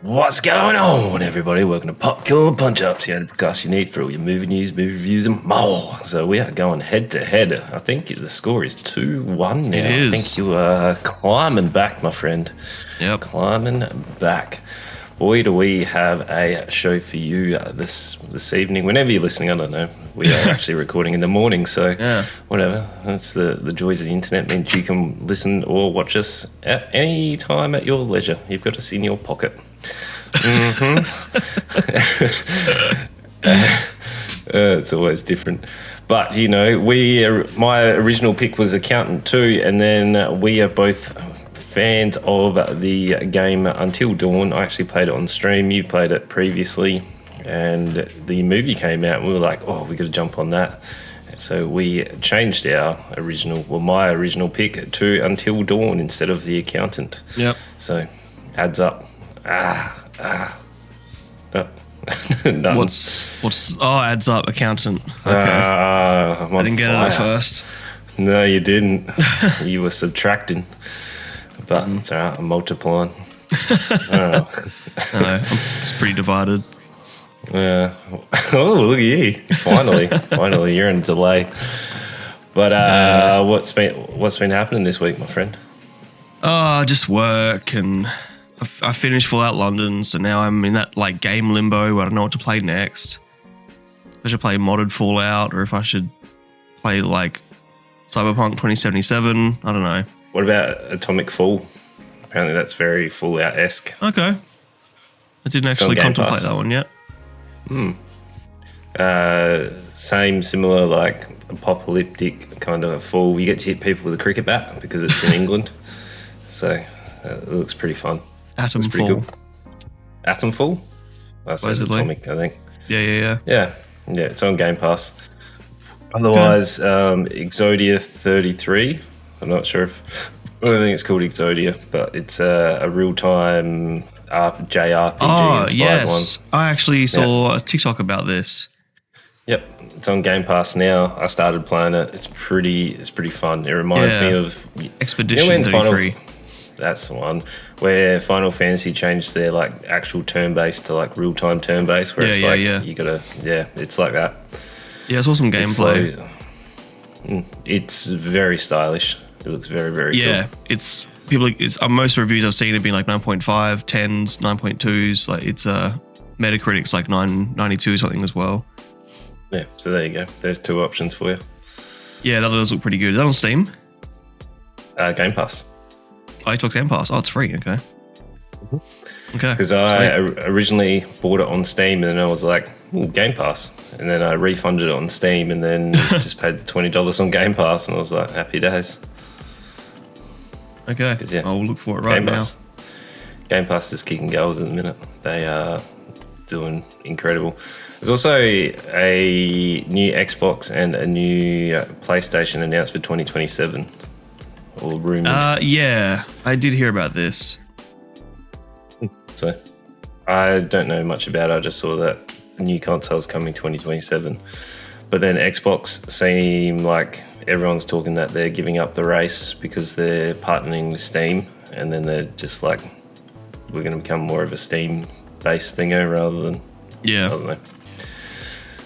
What's going on, everybody? Welcome to Popcorn Punchups, the only podcast you need for all your movie news, movie reviews, and more. So we are going head to head. I think the score is 2-1 now. It is. I think you are climbing back, my friend. Yep. Climbing back. Boy, do we have a show for you this evening. Whenever you're listening, I don't know. We are actually recording in the morning, so whatever. That's the joys of the internet. Means you can listen or watch us at any time at your leisure. You've got us in your pocket. It's always different, but you know, my original pick was Accountant 2, and then we are both fans of the game Until Dawn. I actually played it on stream. You played it previously, and the movie came out, and we were like, "Oh, we got to jump on that." So we changed my original pick to Until Dawn instead of The Accountant. Yep. So adds up. What's adds up accountant. Okay. I didn't get it at first. No, you didn't. You were subtracting. But it's all right, I'm multiplying. I don't know. It's pretty divided. Oh, look at you. Finally, you're in delay. But what's been happening this week, my friend? Just work, and I finished Fallout London, so now I'm in that like game limbo. I don't know what to play next. If I should play modded Fallout, or if I should play like Cyberpunk 2077. I don't know. What about Atomic Fall? Apparently that's very Fallout-esque. Okay. I didn't actually contemplate that one yet. Same, similar, like apocalyptic kind of fall. You get to hit people with a cricket bat because it's in England. So it looks pretty fun. Atomfall. Cool. Atomfall? That's Atomic, I think. Yeah. Yeah, it's on Game Pass. Otherwise, Exodia 33. I'm not sure if... I don't think it's called Exodia, but it's a real-time JRPG inspired one. I actually saw a TikTok about this. Yep, it's on Game Pass now. I started playing it. It's pretty fun. It reminds me of Expedition 33. That's the one where Final Fantasy changed their like actual turn-based to like real-time turn-based, where you gotta it's like that. Yeah, it's awesome gameplay. It's very stylish. It looks very, very cool. Yeah, it's most reviews I've seen have been like 9.5, 10s, 9.2s. Like it's Metacritic's like 992 something as well. Yeah, so there you go. There's two options for you. Yeah, that does look pretty good. Is that on Steam? Game Pass. Xbox Game Pass. Oh, it's free. Okay. Okay. Because I originally bought it on Steam, and then I was like, Game Pass. And then I refunded it on Steam, and then just paid the $20 on Game Pass, and I was like, happy days. Okay. I'll look for it right now. Game Pass is kicking goals at the minute. They are doing incredible. There's also a new Xbox and a new PlayStation announced for 2027. Or rumored. Yeah, I did hear about this. So I don't know much about it. I just saw that the new console's coming 2027. But then Xbox seem like everyone's talking that they're giving up the race because they're partnering with Steam, and then they're just like, we're going to become more of a Steam-based thingo rather than I don't know.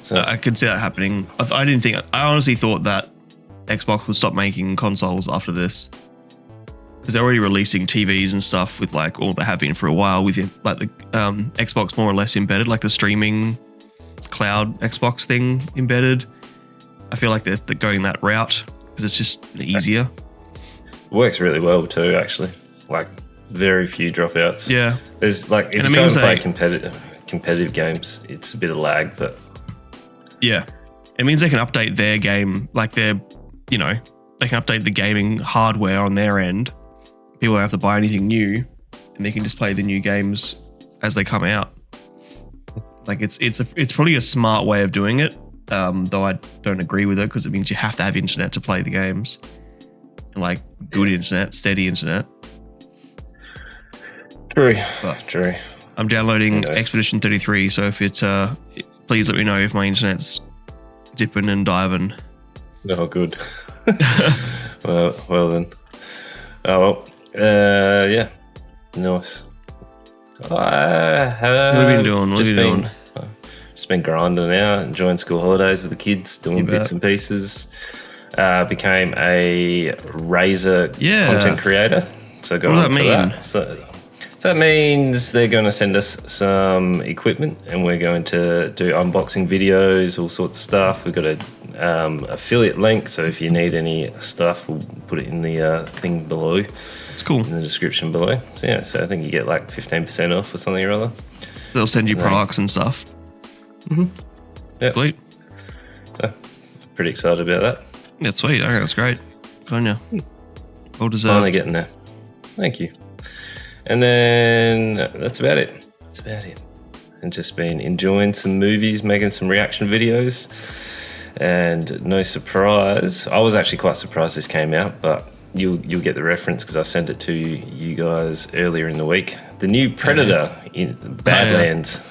So I could see that happening. I honestly thought that Xbox would stop making consoles after this, because they're already releasing TVs and stuff with like all they have been for a while with like the Xbox more or less embedded, like the streaming cloud Xbox thing embedded. I feel like they're going that route because it's just easier. It works really well too, actually. Like very few dropouts. Yeah. There's like if you try to play competitive games, it's a bit of lag, but yeah, it means they can update their game, like they can update the gaming hardware on their end. People don't have to buy anything new, and they can just play the new games as they come out. Like it's probably a smart way of doing it, though I don't agree with it, because it means you have to have internet to play the games, and like good internet, steady internet. True. I'm downloading Expedition 33, so if please let me know if my internet's dipping and diving. Oh, good. well then. Oh well. Yeah. Nice. I have What have you been doing? What have you been doing? Just been grinding out, enjoying school holidays with the kids, doing bits and pieces. Became a Razor content creator. So got what on does to that mean? that. So that means they're going to send us some equipment and we're going to do unboxing videos, all sorts of stuff. We've got a affiliate link, so if you need any stuff, we'll put it in the thing below. It's cool. In the description below. So yeah, so I think you get like 15% off or something or other. They'll send you products and stuff. Yeah. Sweet. So pretty excited about that. Yeah, sweet. Okay, that's great. Good on you. Well deserved. Finally getting there. Thank you. And then that's about it. That's about it. And just been enjoying some movies, making some reaction videos. And no surprise, I was actually quite surprised this came out, but you'll get the reference because I sent it to you guys earlier in the week. The new Predator in Badlands.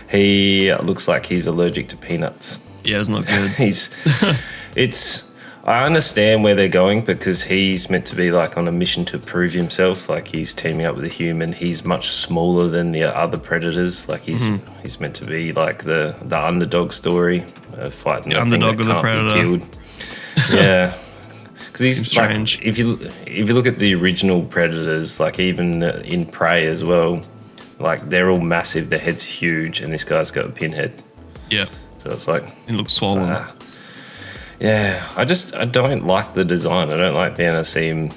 He looks like he's allergic to peanuts. Yeah, it's not good. I understand where they're going because he's meant to be like on a mission to prove himself. Like he's teaming up with a human. He's much smaller than the other predators. Like he's meant to be like the underdog story, fighting the underdog of the predator. Killed. Yeah, because he's strange. Like, if you look at the original predators, like even in Prey as well, like they're all massive. Their head's huge, and this guy's got a pinhead. Yeah. So it's like it looks swollen. Yeah, I don't like the design. I don't like being able to see him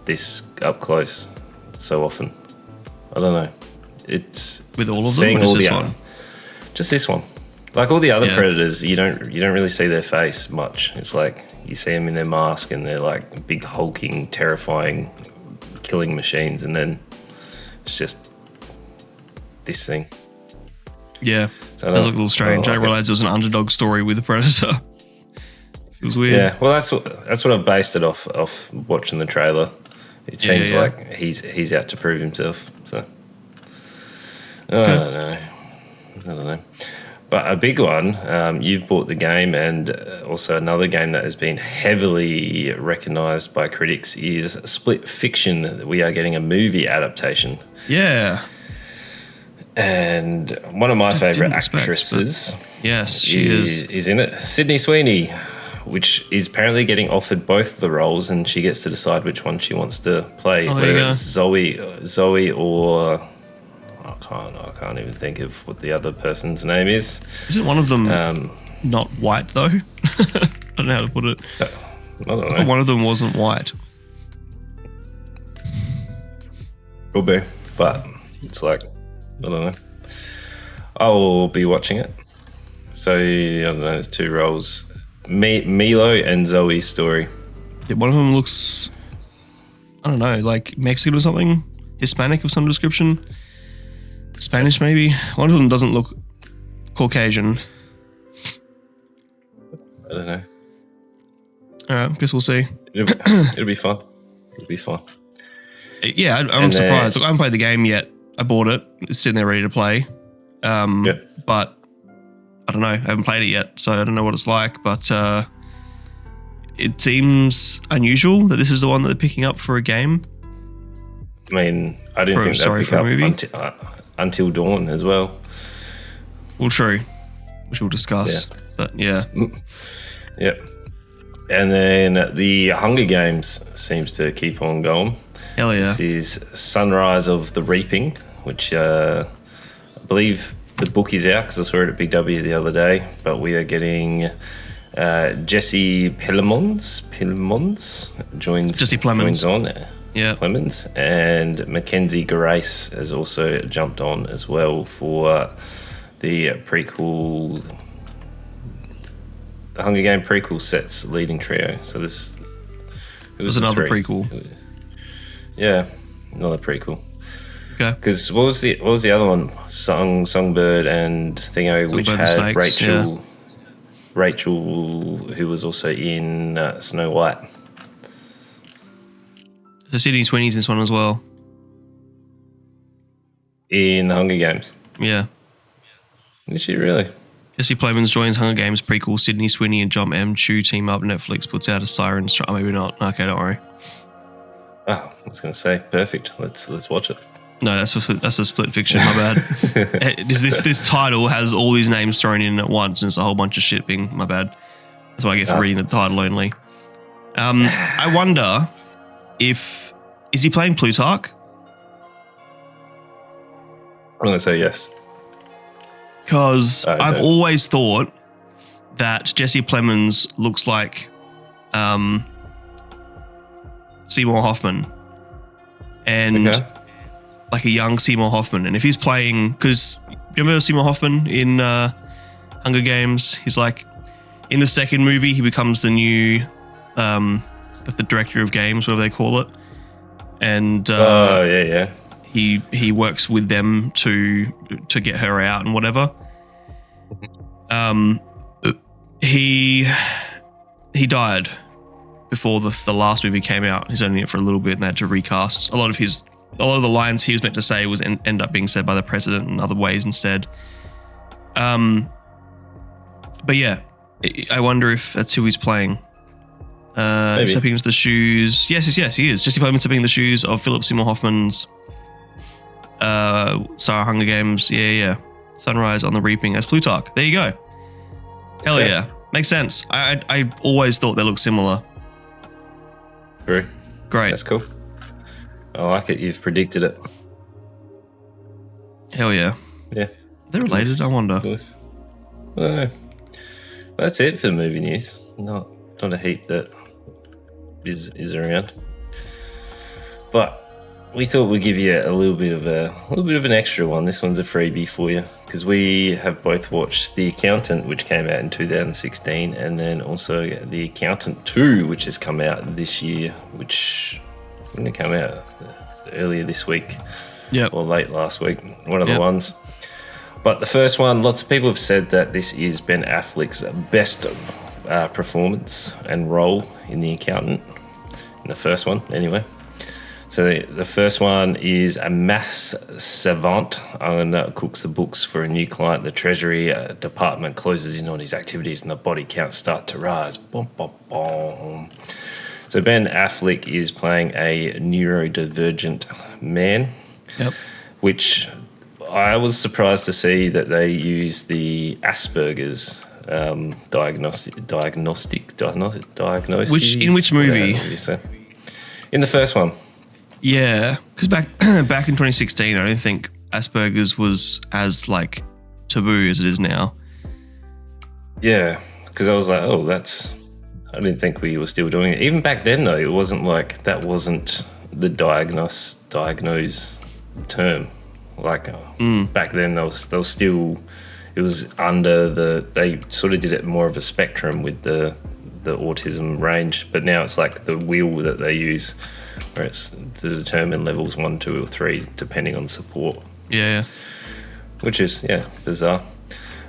this up close so often. I don't know. It's with all of them, or just this one? Just this one. Like all the other predators, you don't really see their face much. It's like you see them in their mask and they're like big hulking, terrifying, killing machines, and then it's just this thing. Yeah, so does look a little strange. I didn't realize it was an underdog story with a predator. Feels weird. Yeah, well, that's what I've based it off watching the trailer. It seems like he's out to prove himself. So I don't know. But a big one, you've bought the game, and also another game that has been heavily recognised by critics is Split Fiction. We are getting a movie adaptation. Yeah. And one of my favourite actresses, yes, she is in it. Sydney Sweeney, which is apparently getting offered both the roles, and she gets to decide which one she wants to play. Whether it's Zoe or I can't even think of what the other person's name is. Isn't one of them not white though? I don't know how to put it. I don't know. I thought one of them wasn't white. Could be, but it's like I don't know. I will be watching it. So I don't know. There's two roles. Milo and Zoe's story. Yeah, one of them looks, I don't know, like Mexican or something, Hispanic of some description, Spanish maybe. One of them doesn't look Caucasian. I don't know. All right, guess we'll see. It'll be fun. It'll be fun. Yeah, I'm surprised. Look, I haven't played the game yet. I bought it. It's sitting there ready to play. But I don't know. I haven't played it yet, so I don't know what it's like. But it seems unusual that this is the one that they're picking up for a game. I mean, I didn't think they'd pick up Until Dawn as well. Well, true. Which we'll discuss. Yeah. But yeah. Yep. And then the Hunger Games seems to keep on going. Hell yeah. This is Sunrise of the Reaping, which I believe the book is out because I saw it at Big W the other day. But we are getting Jesse Plemons joins on. Yeah. Plemons, and Mackenzie Grace has also jumped on as well for the prequel, the Hunger Game prequel sets leading trio. So this it was another prequel. Yeah, another prequel. Okay. Because what was the other one? Songbird and Thingo, which had Snakes, Rachel, who was also in Snow White. So Sydney Sweeney's in this one as well. In the Hunger Games. Yeah. Is she really? Jesse Plemons joins Hunger Games prequel. Sydney Sweeney and John M. Chu team up. Netflix puts out a Sirens. Oh, maybe not. Okay, don't worry. Oh, I was going to say, perfect. Let's watch it. No, that's a split fiction. My bad. This title has all these names thrown in at once, and it's a whole bunch of shit being. My bad. That's what I get for reading the title only. I wonder is he playing Plutarch? I'm going to say yes. Because I've always thought that Jesse Plemons looks like Seymour Hoffman. And like a young Seymour Hoffman. And if he's playing... Because you remember Seymour Hoffman in Hunger Games? He's like... In the second movie, he becomes the new... the director of games, whatever they call it. And... yeah. He works with them to get her out and whatever. He died before the last movie came out. He's only in it for a little bit, and they had to recast a lot of the lines he was meant to say was end up being said by the president in other ways instead. But yeah, I wonder if that's who he's playing. Stepping into the shoes. Yes, he is. Jesse Plemons stepping in the shoes of Philip Seymour Hoffman's Sarah Hunger Games. Yeah. Sunrise on the Reaping as Plutarch. There you go. Hell yeah. Makes sense. I always thought they looked similar. True. Great. That's cool. I like it. You've predicted it. Hell yeah. Yeah. They're related, I wonder. Well, that's it for movie news. Not a heap that is around. But we thought we'd give you a little bit of an extra one. This one's a freebie for you because we have both watched The Accountant, which came out in 2016, and then also The Accountant 2, which has come out this year, which didn't come out earlier this week, or late last week, one of the ones. But the first one, lots of people have said that this is Ben Affleck's best performance and role in The Accountant, in the first one anyway. So the first one is a maths savant and cooks the books for a new client. The Treasury Department closes in on his activities and the body counts start to rise. Boom, boom, boom. So Ben Affleck is playing a neurodivergent man, which I was surprised to see that they use the Asperger's diagnosis. In which movie? In the first one. Yeah, because back in 2016, I don't think Asperger's was as like taboo as it is now. Yeah, because I was like, I didn't think we were still doing it. Even back then, though, it wasn't like that wasn't the diagnose term. Like back then, there was still, it was under they sort of did it more of a spectrum with the autism range, but now it's like the wheel that they use, where it's to determine levels 1, 2, or 3, depending on support. Yeah. Which is bizarre.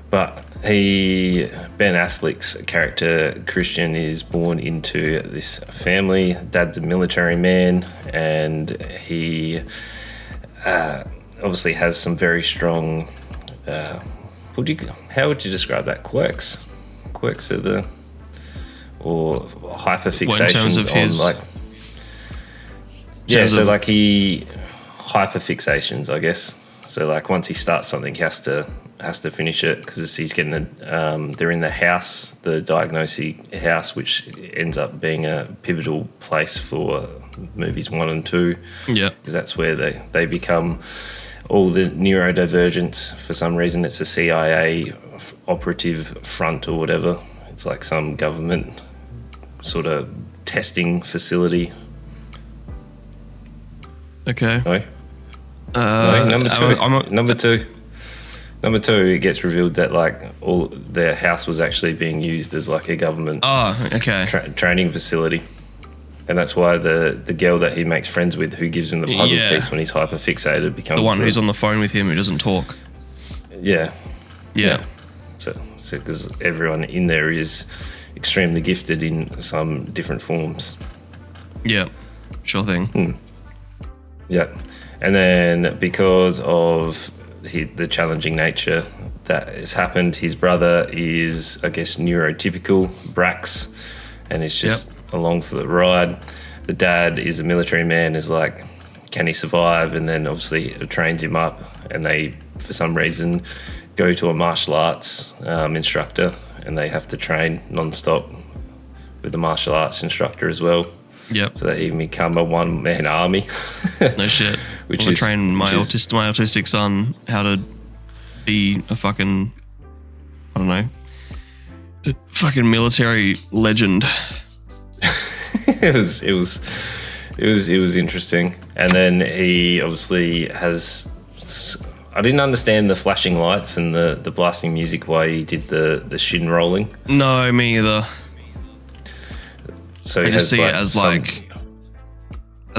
But Ben Affleck's character Christian is born into this family. Dad's a military man, and he obviously has some very strong. How would you describe that? Quirks are or hyperfixations he hyperfixations, I guess. So like once he starts something, he has to finish it because he's getting they're in the house, the diagnosis house, which ends up being a pivotal place for movies 1 and 2. Yeah, because that's where they become all the neurodivergents. For some reason, it's a CIA operative front or whatever. It's like some government sort of testing facility. Okay. No, number two. Number two, it gets revealed that like all their house was actually being used as like a government training facility, and that's why the girl that he makes friends with, who gives him the puzzle piece when he's hyperfixated, becomes the one who's on the phone with him who doesn't talk. Yeah. So because everyone in there is extremely gifted in some different forms. Yeah, sure thing. Yeah, and then because of the challenging nature that has happened, his brother is, I guess, neurotypical, Brax, and is just along for the ride. The dad is a military man, is like, can he survive? And then obviously it trains him up, and they, for some reason, go to a martial arts instructor, and they have to train non-stop with the martial arts instructor as well. Yep. So they even become a one-man army. No shit. Which I is train my autistic son how to be a fucking, I don't know, fucking military legend. It was interesting. And then he obviously has. I didn't understand the flashing lights and the blasting music, why he did the shin rolling. No, me either. So I just see it as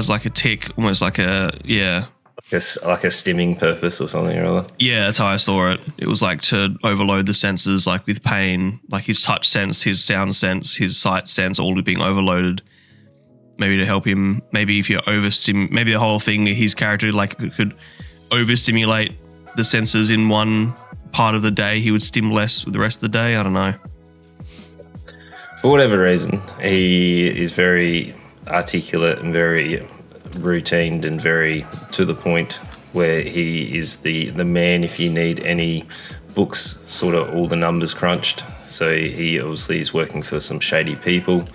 like a tick, almost like a like a stimming purpose or something or other. Yeah, that's how I saw it. It was like to overload the senses, like with pain, like his touch sense, his sound sense, his sight sense, all being overloaded. Maybe to help him. Maybe if you're maybe the whole thing, his character like could overstimulate the senses in one part of the day. He would stim less with the rest of the day. I don't know. For whatever reason, he is very articulate and very routined and very to the point, where he is the man if you need any books, sort of all the numbers crunched. So he obviously is working for some shady people,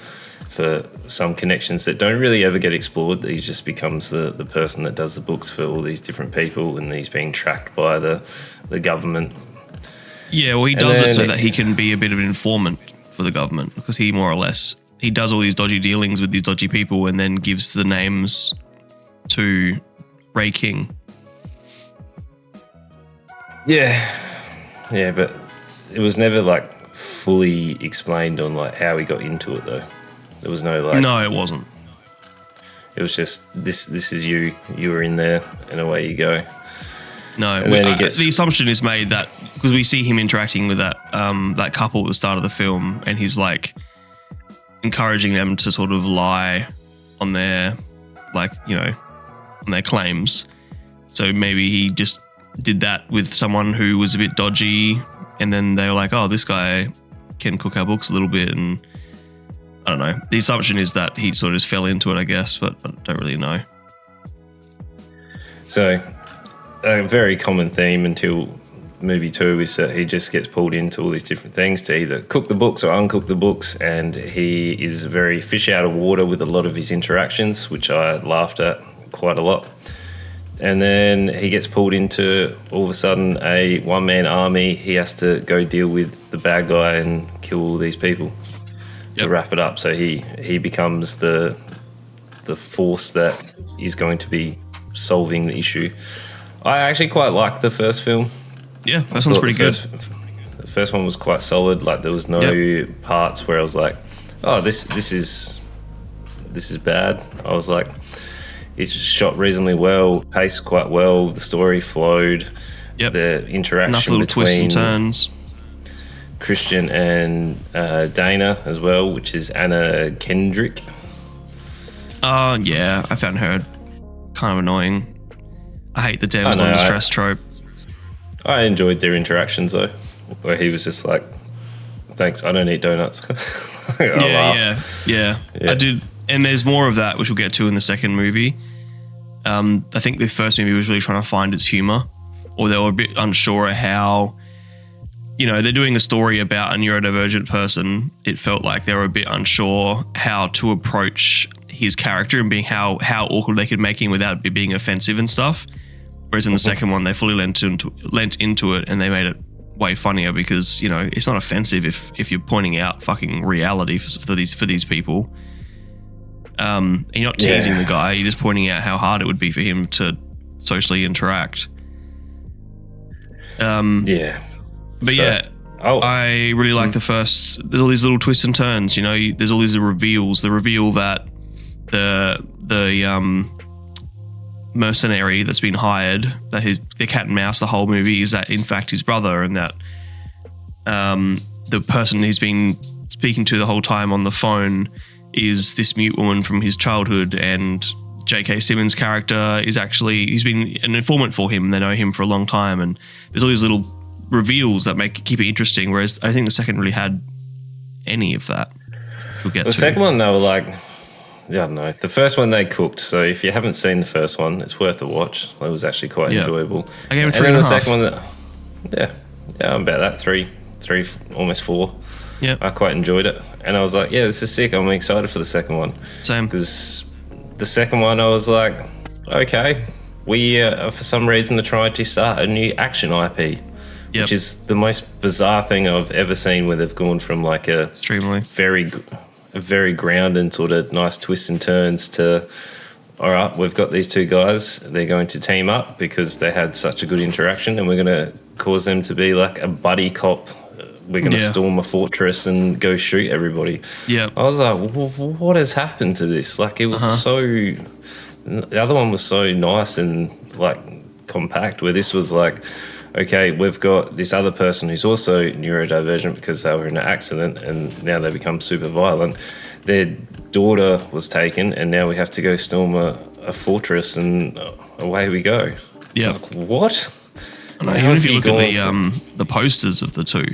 for some connections that don't really ever get explored. He just becomes the person that does the books for all these different people, and he's being tracked by the government. Yeah, well, he does it so that he can be a bit of an informant for the government, because he more or less, he does all these dodgy dealings with these dodgy people and then gives the names to Ray King. Yeah, but it was never like fully explained on like how he got into it though. There was no like. No, it wasn't. It was just this is you were in there and away you go. No, the assumption is made that because we see him interacting with that couple at the start of the film, and he's like encouraging them to sort of lie on their, like, you know, on their claims. So maybe he just did that with someone who was a bit dodgy, and then they were like, oh, this guy can cook our books a little bit, and I don't know. The assumption is that he sort of just fell into it, I guess, but I don't really know. So a very common theme until movie 2 is that he just gets pulled into all these different things to either cook the books or uncook the books, and he is very fish out of water with a lot of his interactions, which I laughed at quite a lot. And then he gets pulled into, all of a sudden, a one-man army. He has to go deal with the bad guy and kill all these people to wrap it up. So he becomes the force that is going to be solving the issue. I actually quite liked the first film. Yeah, first one's pretty good. The first one was quite solid. Like, there was no parts where I was like, oh, this is bad. I was like, it's shot reasonably well, paced quite well, the story flowed. Yep. The interaction enough little between twists and turns. Christian and Dana as well, which is Anna Kendrick. Yeah, I found her kind of annoying. I hate the damsel in distress trope. I enjoyed their interactions though, where he was just like, thanks, I don't eat donuts. Yeah. I did, and there's more of that, which we'll get to in the second movie. I think the first movie was really trying to find its humor, or they were a bit unsure of how, you know, they're doing a story about a neurodivergent person. It felt like they were a bit unsure how to approach his character and being how awkward they could make him without it being offensive and stuff. Whereas in the second one, they fully lent into it, and they made it way funnier because, you know, it's not offensive if you're pointing out fucking reality for these people. And you're not teasing the guy, you're just pointing out how hard it would be for him to socially interact. But I really like the first. There's all these little twists and turns. You know, there's all these reveals. The reveal that the mercenary that's been hired, that the cat and mouse the whole movie, is that in fact his brother, and that the person he's been speaking to the whole time on the phone is this mute woman from his childhood, and J.K. Simmons' character is actually, he's been an informant for him, and they know him for a long time, and there's all these little reveals that keep it interesting, whereas I think the second really had any of that. We'll get the second one, they were like, yeah, I don't know. The first one they cooked. So if you haven't seen the first one, it's worth a watch. It was actually quite enjoyable. I gave it and 3.5. then the second one, I'm about that three, almost 4. Yeah, I quite enjoyed it, and I was like, yeah, this is sick. I'm excited for the second one. same. Because the second one, I was like, okay, we for some reason are trying to start a new action IP. Yep. Which is the most bizarre thing I've ever seen, where they've gone from like a Extremely. very grounded sort of nice twists and turns to, all right, we've got these two guys, they're going to team up because they had such a good interaction, and we're going to cause them to be like a buddy cop. We're going to storm a fortress and go shoot everybody. Yeah. I was like, what has happened to this? Like, it was the other one was so nice and like compact, where this was like, okay, we've got this other person who's also neurodivergent because they were in an accident and now they become super violent. Their daughter was taken and now we have to go storm a fortress, and away we go. Yeah. It's like, what? I know, even if you look at the posters of the two,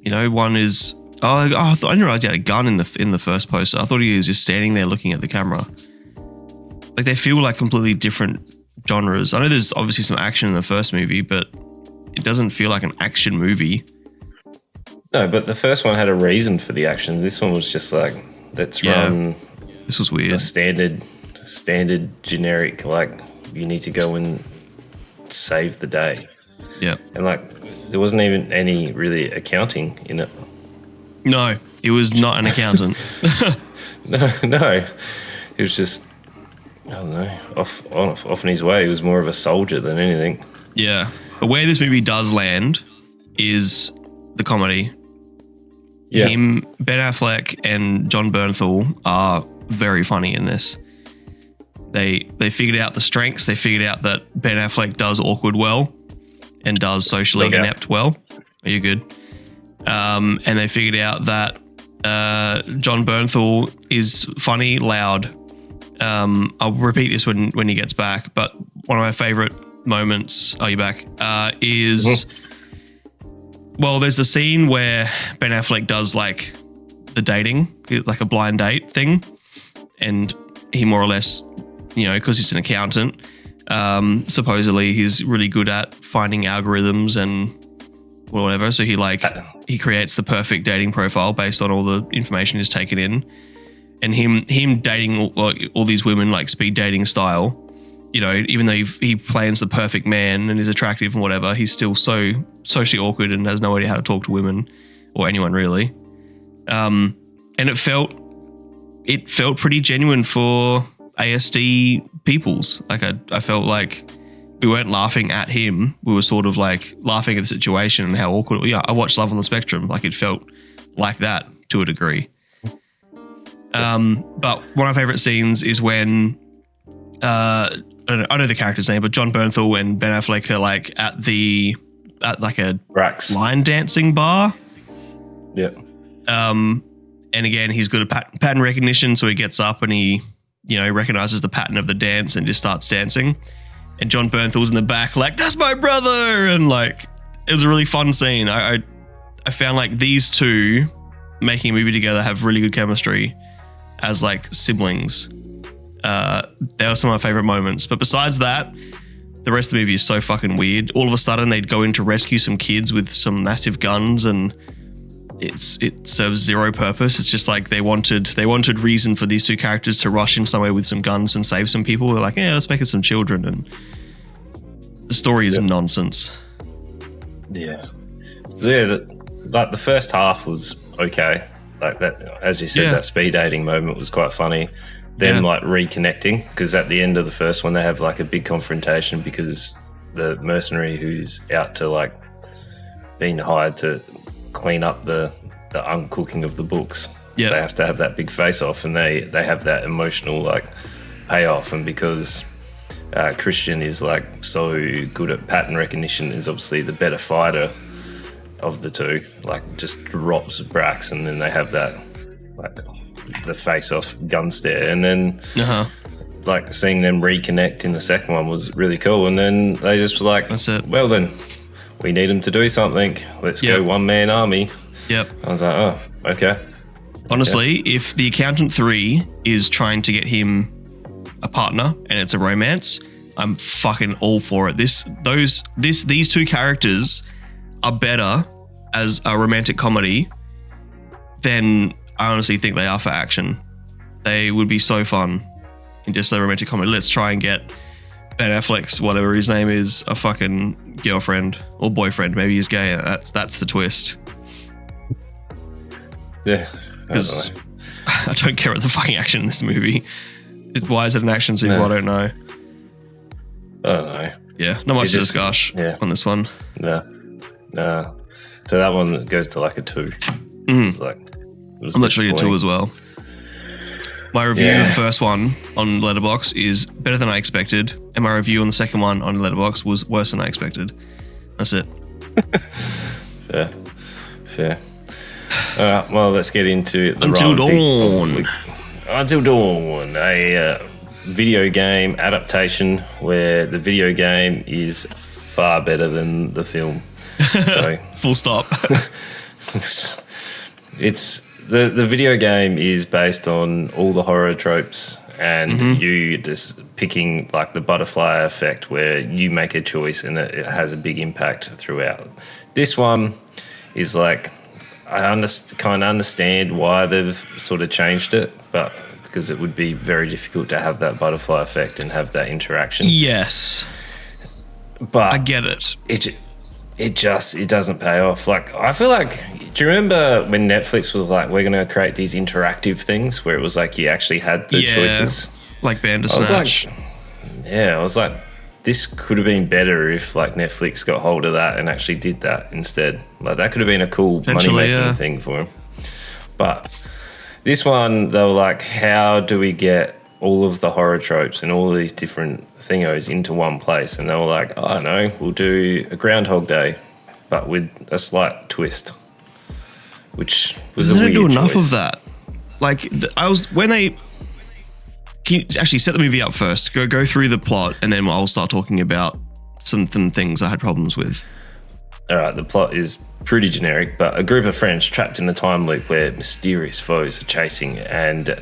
you know, one is I didn't realize he had a gun in the first poster. I thought he was just standing there looking at the camera. Like, they feel like completely different genres. I know there's obviously some action in the first movie, but it doesn't feel like an action movie. No, but the first one had a reason for the action. This one was just like, let's run. This was weird. A standard generic, like, you need to go and save the day. Yeah. And like, there wasn't even any really accounting in it. No, he was not an accountant. No. He was just, I don't know, off in his way. He was more of a soldier than anything. Yeah. But where this movie does land is the comedy. Yeah. Ben Affleck and John Bernthal are very funny in this. They figured out the strengths. They figured out that Ben Affleck does awkward well and does socially inept well. Are you good? And they figured out that John Bernthal is funny, loud. I'll repeat this when he gets back, but one of my favorite moments, are you back, is, well, there's a scene where Ben Affleck does like the dating, like a blind date thing, and he more or less, you know, because he's an accountant, supposedly he's really good at finding algorithms and whatever, so he creates the perfect dating profile based on all the information he's taken in. And him dating all these women, like speed dating style, you know, even though he plans the perfect man and is attractive and whatever, he's still so socially awkward and has no idea how to talk to women or anyone really. And it felt pretty genuine for ASD peoples. Like, I felt like we weren't laughing at him. We were sort of like laughing at the situation and how awkward. Yeah, I watched Love on the Spectrum. Like, it felt like that to a degree. But one of my favorite scenes is when I know the character's name, but John Bernthal and Ben Affleck are like at like a Rax line dancing bar. Yeah. And again, he's good at pattern recognition, so he gets up and he, you know, recognizes the pattern of the dance and just starts dancing. And John Bernthal's in the back, like, that's my brother, and like, it was a really fun scene. I found like these two making a movie together have really good chemistry as like siblings. They were some of my favorite moments. But besides that, the rest of the movie is so fucking weird. All of a sudden, they'd go in to rescue some kids with some massive guns, and it serves zero purpose. It's just like they wanted reason for these two characters to rush in somewhere with some guns and save some people. They're like, yeah, let's make it some children, and the story is nonsense. Yeah. Like the first half was okay. Like that, as you said, that speed dating moment was quite funny. Them like reconnecting, because at the end of the first one they have like a big confrontation because the mercenary who's out to like being hired to clean up the uncooking of the books. Yeah, they have to have that big face off, and they have that emotional like payoff. And because Christian is like so good at pattern recognition, is obviously the better fighter of the two, like just drops Brax, and then they have that like the face-off gun stare, and then like seeing them reconnect in the second one was really cool. And then they just were like, that's it, well then we need them to do something, let's go one-man army. I was like, oh, okay. Honestly, if the Accountant 3 is trying to get him a partner and it's a romance, I'm fucking all for it. These two characters are better as a romantic comedy than I honestly think they are for action. They would be so fun in just a romantic comedy. Let's try and get Ben Affleck's, whatever his name is, a fucking girlfriend or boyfriend. Maybe he's gay. That's the twist. Yeah. Because I don't care about the fucking action in this movie. Why is it an action sequel? No. I don't know. I don't know. Yeah, not much to discuss on this one. No. So that one goes to like a 2. I'm literally a 2 as well. My review of the first one on Letterboxd is better than I expected, and my review on the second one on Letterboxd was worse than I expected. That's it. Fair. All right, well, let's get into the Until Dawn. Until Dawn, a video game adaptation where the video game is far better than the film. So full stop. It's the video game is based on all the horror tropes and you just picking like the butterfly effect where you make a choice and it has a big impact throughout. This one is like, I kind of understand why they've sort of changed it, but because it would be very difficult to have that butterfly effect and have that interaction. Yes. But I get it. It doesn't pay off. Like, I feel like, do you remember when Netflix was like, we're going to create these interactive things where it was like you actually had the choices? Like Bandersnatch. I was like, this could have been better if like Netflix got hold of that and actually did that instead. Like that could have been a cool money-making thing for them. But this one, they were like, how do we get all of the horror tropes and all of these different thingos into one place? And they were like, I don't know, we'll do a Groundhog Day, but with a slight twist, which was a weird choice. They didn't do enough of that. Like, can you actually set the movie up first? Go through the plot, and then I'll start talking about some things I had problems with. All right, the plot is pretty generic, but a group of friends trapped in a time loop where mysterious foes are chasing and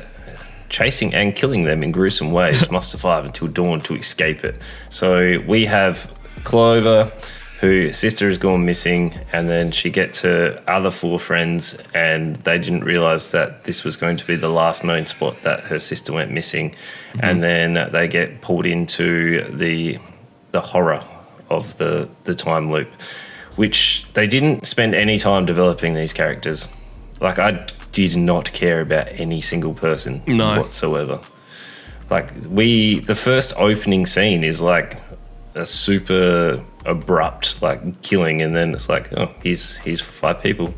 killing them in gruesome ways must survive until dawn to escape it. So we have Clover, whose sister has gone missing, and then she gets her other 4 friends, and they didn't realise that this was going to be the last known spot that her sister went missing. And then they get pulled into the horror of the time loop, which they didn't spend any time developing these characters. Like, I did not care about any single person whatsoever. Like, the first opening scene is like a super abrupt like killing, and then it's like, oh, here's 5 people.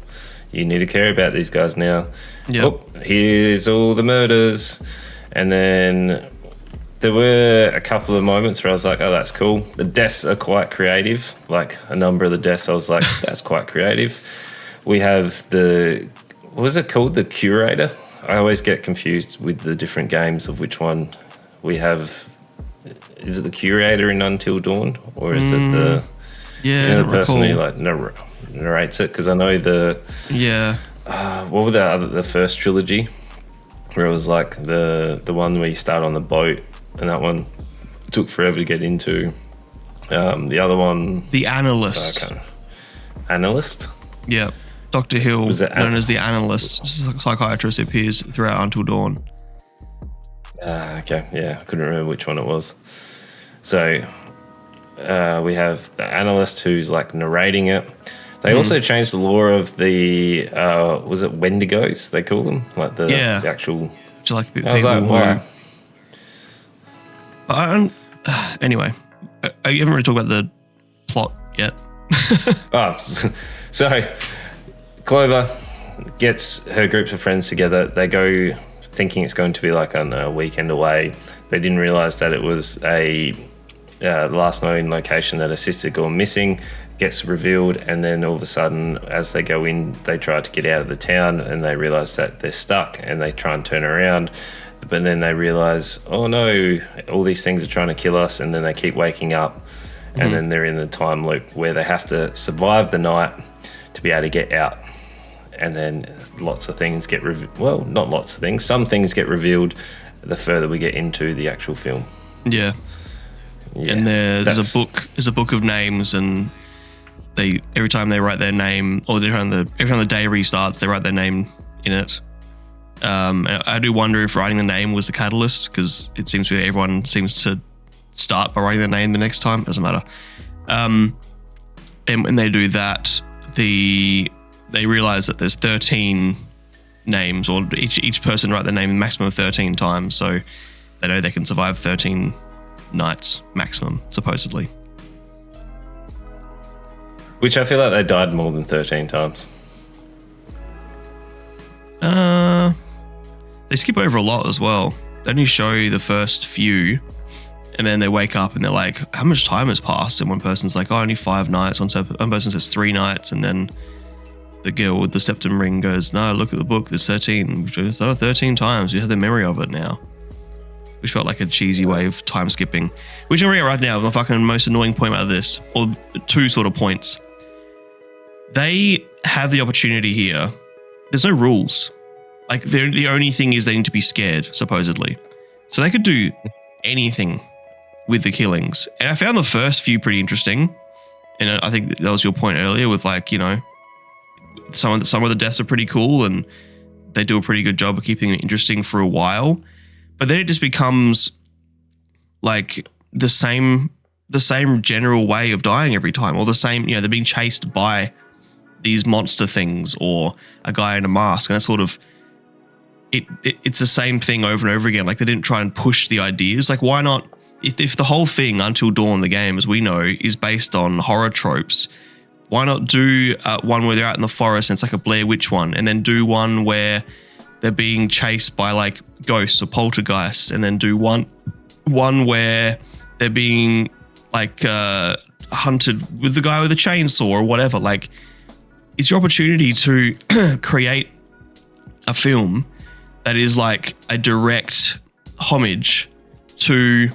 You need to care about these guys now. Yep. Oh, here's all the murders. And then there were a couple of moments where I was like, oh, that's cool. The deaths are quite creative. Like a number of the deaths, I was like, that's quite creative. We have what was it called? The Curator? I always get confused with the different games of which one we have. Is it the Curator in Until Dawn, or is it the person who like narrates it? Because I know what were the first trilogy, where it was like the one where you start on the boat, and that one took forever to get into. The other one, the Analyst. Analyst. Yeah, Dr. Hill, known as the Analyst, psychiatrist, appears throughout Until Dawn. Okay, yeah, I couldn't remember which one it was. So we have the Analyst who's like narrating it. They also changed the lore of the was it Wendigos they call them, like the actual. Do you like the I was like, why? Anyway, you haven't really talked about the plot yet. So Clover gets her groups of friends together. They go thinking it's going to be like a weekend away. They didn't realise that it was a last known location that a sister had gone missing. Gets revealed, and then all of a sudden, as they go in, they try to get out of the town, and they realise that they're stuck, and they try and turn around. But then they realise, oh no, all these things are trying to kill us, and then they keep waking up, and then they're in the time loop where they have to survive the night to be able to get out. and then lots of things get well, not lots of things. Some things get revealed the further we get into the actual film. Yeah. And there's a book of names, and every time they write their name, or every time the day restarts, they write their name in it. I do wonder if writing the name was the catalyst, because it seems to be everyone seems to start by writing their name the next time. Doesn't matter. And when they do that, they realize that there's 13 names, or each person write their name a maximum of 13 times, so they know they can survive 13 nights maximum, supposedly. Which I feel like they died more than 13 times. They skip over a lot as well. They only show you the first few, and then they wake up and they're like, how much time has passed? And one person's like, oh, only 5 nights. One person says 3 nights, and then the girl with the septum ring goes, no, look at the book, there's 13. It's done 13 times. You have the memory of it now. Which felt like a cheesy way of time skipping. Which I'm reading right now, the fucking most annoying point about this, or 2 sort of points. They have the opportunity here. There's no rules. Like, the only thing is they need to be scared, supposedly. So they could do anything with the killings. And I found the first few pretty interesting. And I think that was your point earlier with, like, you know, some of the deaths are pretty cool, and they do a pretty good job of keeping it interesting for a while. But then it just becomes like the same general way of dying every time, or the same, you know, they're being chased by these monster things or a guy in a mask, and that sort of it's the same thing over and over again. Like, they didn't try and push the ideas. Like, why not? If the whole thing, Until Dawn, the game, as we know, is based on horror tropes, why not do one where they're out in the forest and it's like a Blair Witch one, and then do one where they're being chased by like ghosts or poltergeists, and then do one where they're being like hunted with the guy with the chainsaw or whatever. Like, it's your opportunity to create a film that is like a direct homage to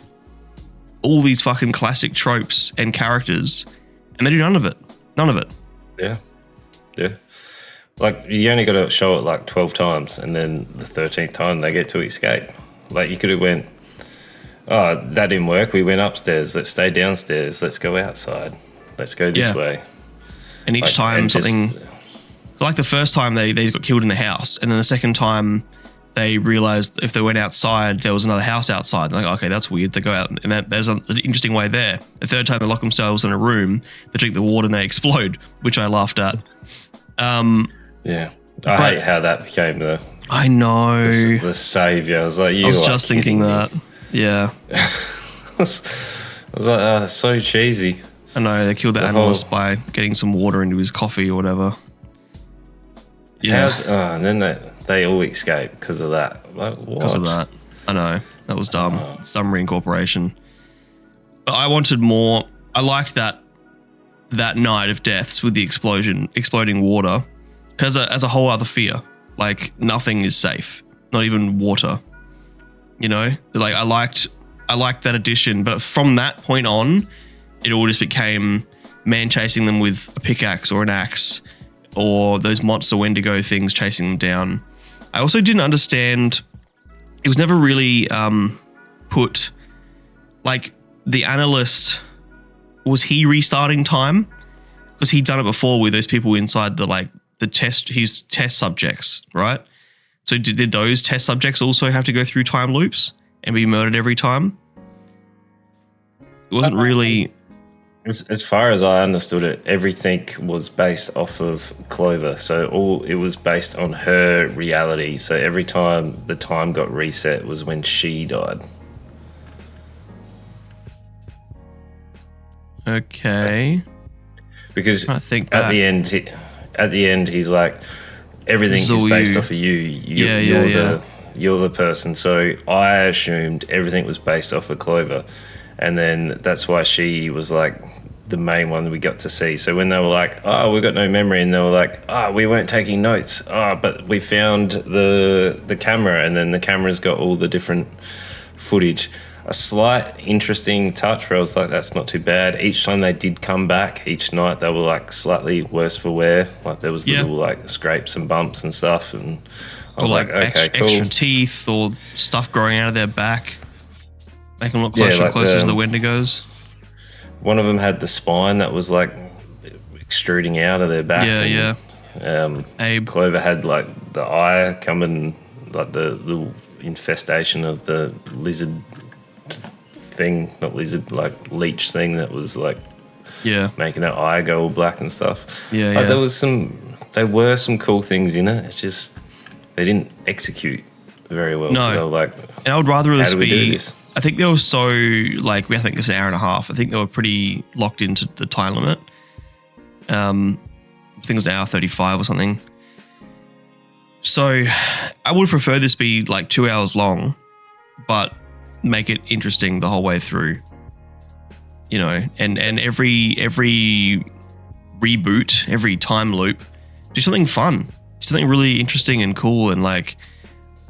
all these fucking classic tropes and characters, and they do none of it. None of it. Yeah. Like, you only got to show it like 12 times, and then the 13th time they get to escape. Like, you could have went, oh, that didn't work. We went upstairs. Let's stay downstairs. Let's go outside. Let's go this way. And each time something... like the first time they got killed in the house, and then the second time they realized if they went outside, there was another house outside. They're like, okay, that's weird. They go out, and there's an interesting way there. The third time they lock themselves in a room, they drink the water and they explode, which I laughed at. Yeah. I hate how that became the savior. I was like, I was just thinking that. Yeah. I was like, so cheesy. I know, they killed the analyst by getting some water into his coffee or whatever. Yeah. And then they all escape because of that. Like, what? Because of that. I know. That was dumb. It's dumb reincorporation. But I wanted more. I liked that night of deaths with the exploding water, because as a whole other fear. Like, nothing is safe. Not even water. You know? Like, I liked that addition, but from that point on, it all just became man chasing them with a pickaxe or an axe, or those monster Wendigo things chasing them down. I also didn't understand, it was never really put, like, the analyst, was he restarting time? Because he'd done it before with those people inside his test subjects, right? So did those test subjects also have to go through time loops and be murdered every time? It wasn't really... As far as I understood it, everything was based off of Clover. So it was based on her reality. So every time the time got reset was when she died. Okay. Because at the end, he's like, everything is based off of you. You're the person. So I assumed everything was based off of Clover. And then that's why she was like the main one we got to see. So when they were like, oh, we've got no memory, and they were like, oh, we weren't taking notes. Oh, but we found the camera, and then the camera's got all the different footage. a slight interesting touch where I was like, that's not too bad. Each time they did come back, each night they were like slightly worse for wear. Like there was little like scrapes and bumps and stuff, and I was like, okay, cool. Extra teeth or stuff growing out of their back, make them look closer and closer to the Wendigos. One of them had the spine that was like extruding out of their back. Abe. Clover had like the eye coming, like the little infestation of the lizard thing, not lizard, like leech thing that was like making her eye go all black and stuff. There were some cool things in it. It's just they didn't execute very well. No, they were like, and I would rather this be. This? I think they were so like I think it's an hour and a half. I think they were pretty locked into the time limit. I think it was an hour 35 or something. So I would prefer this be like 2 hours long, but make it interesting the whole way through. You know, and every reboot, every time loop, do something fun, do something really interesting and cool. And like,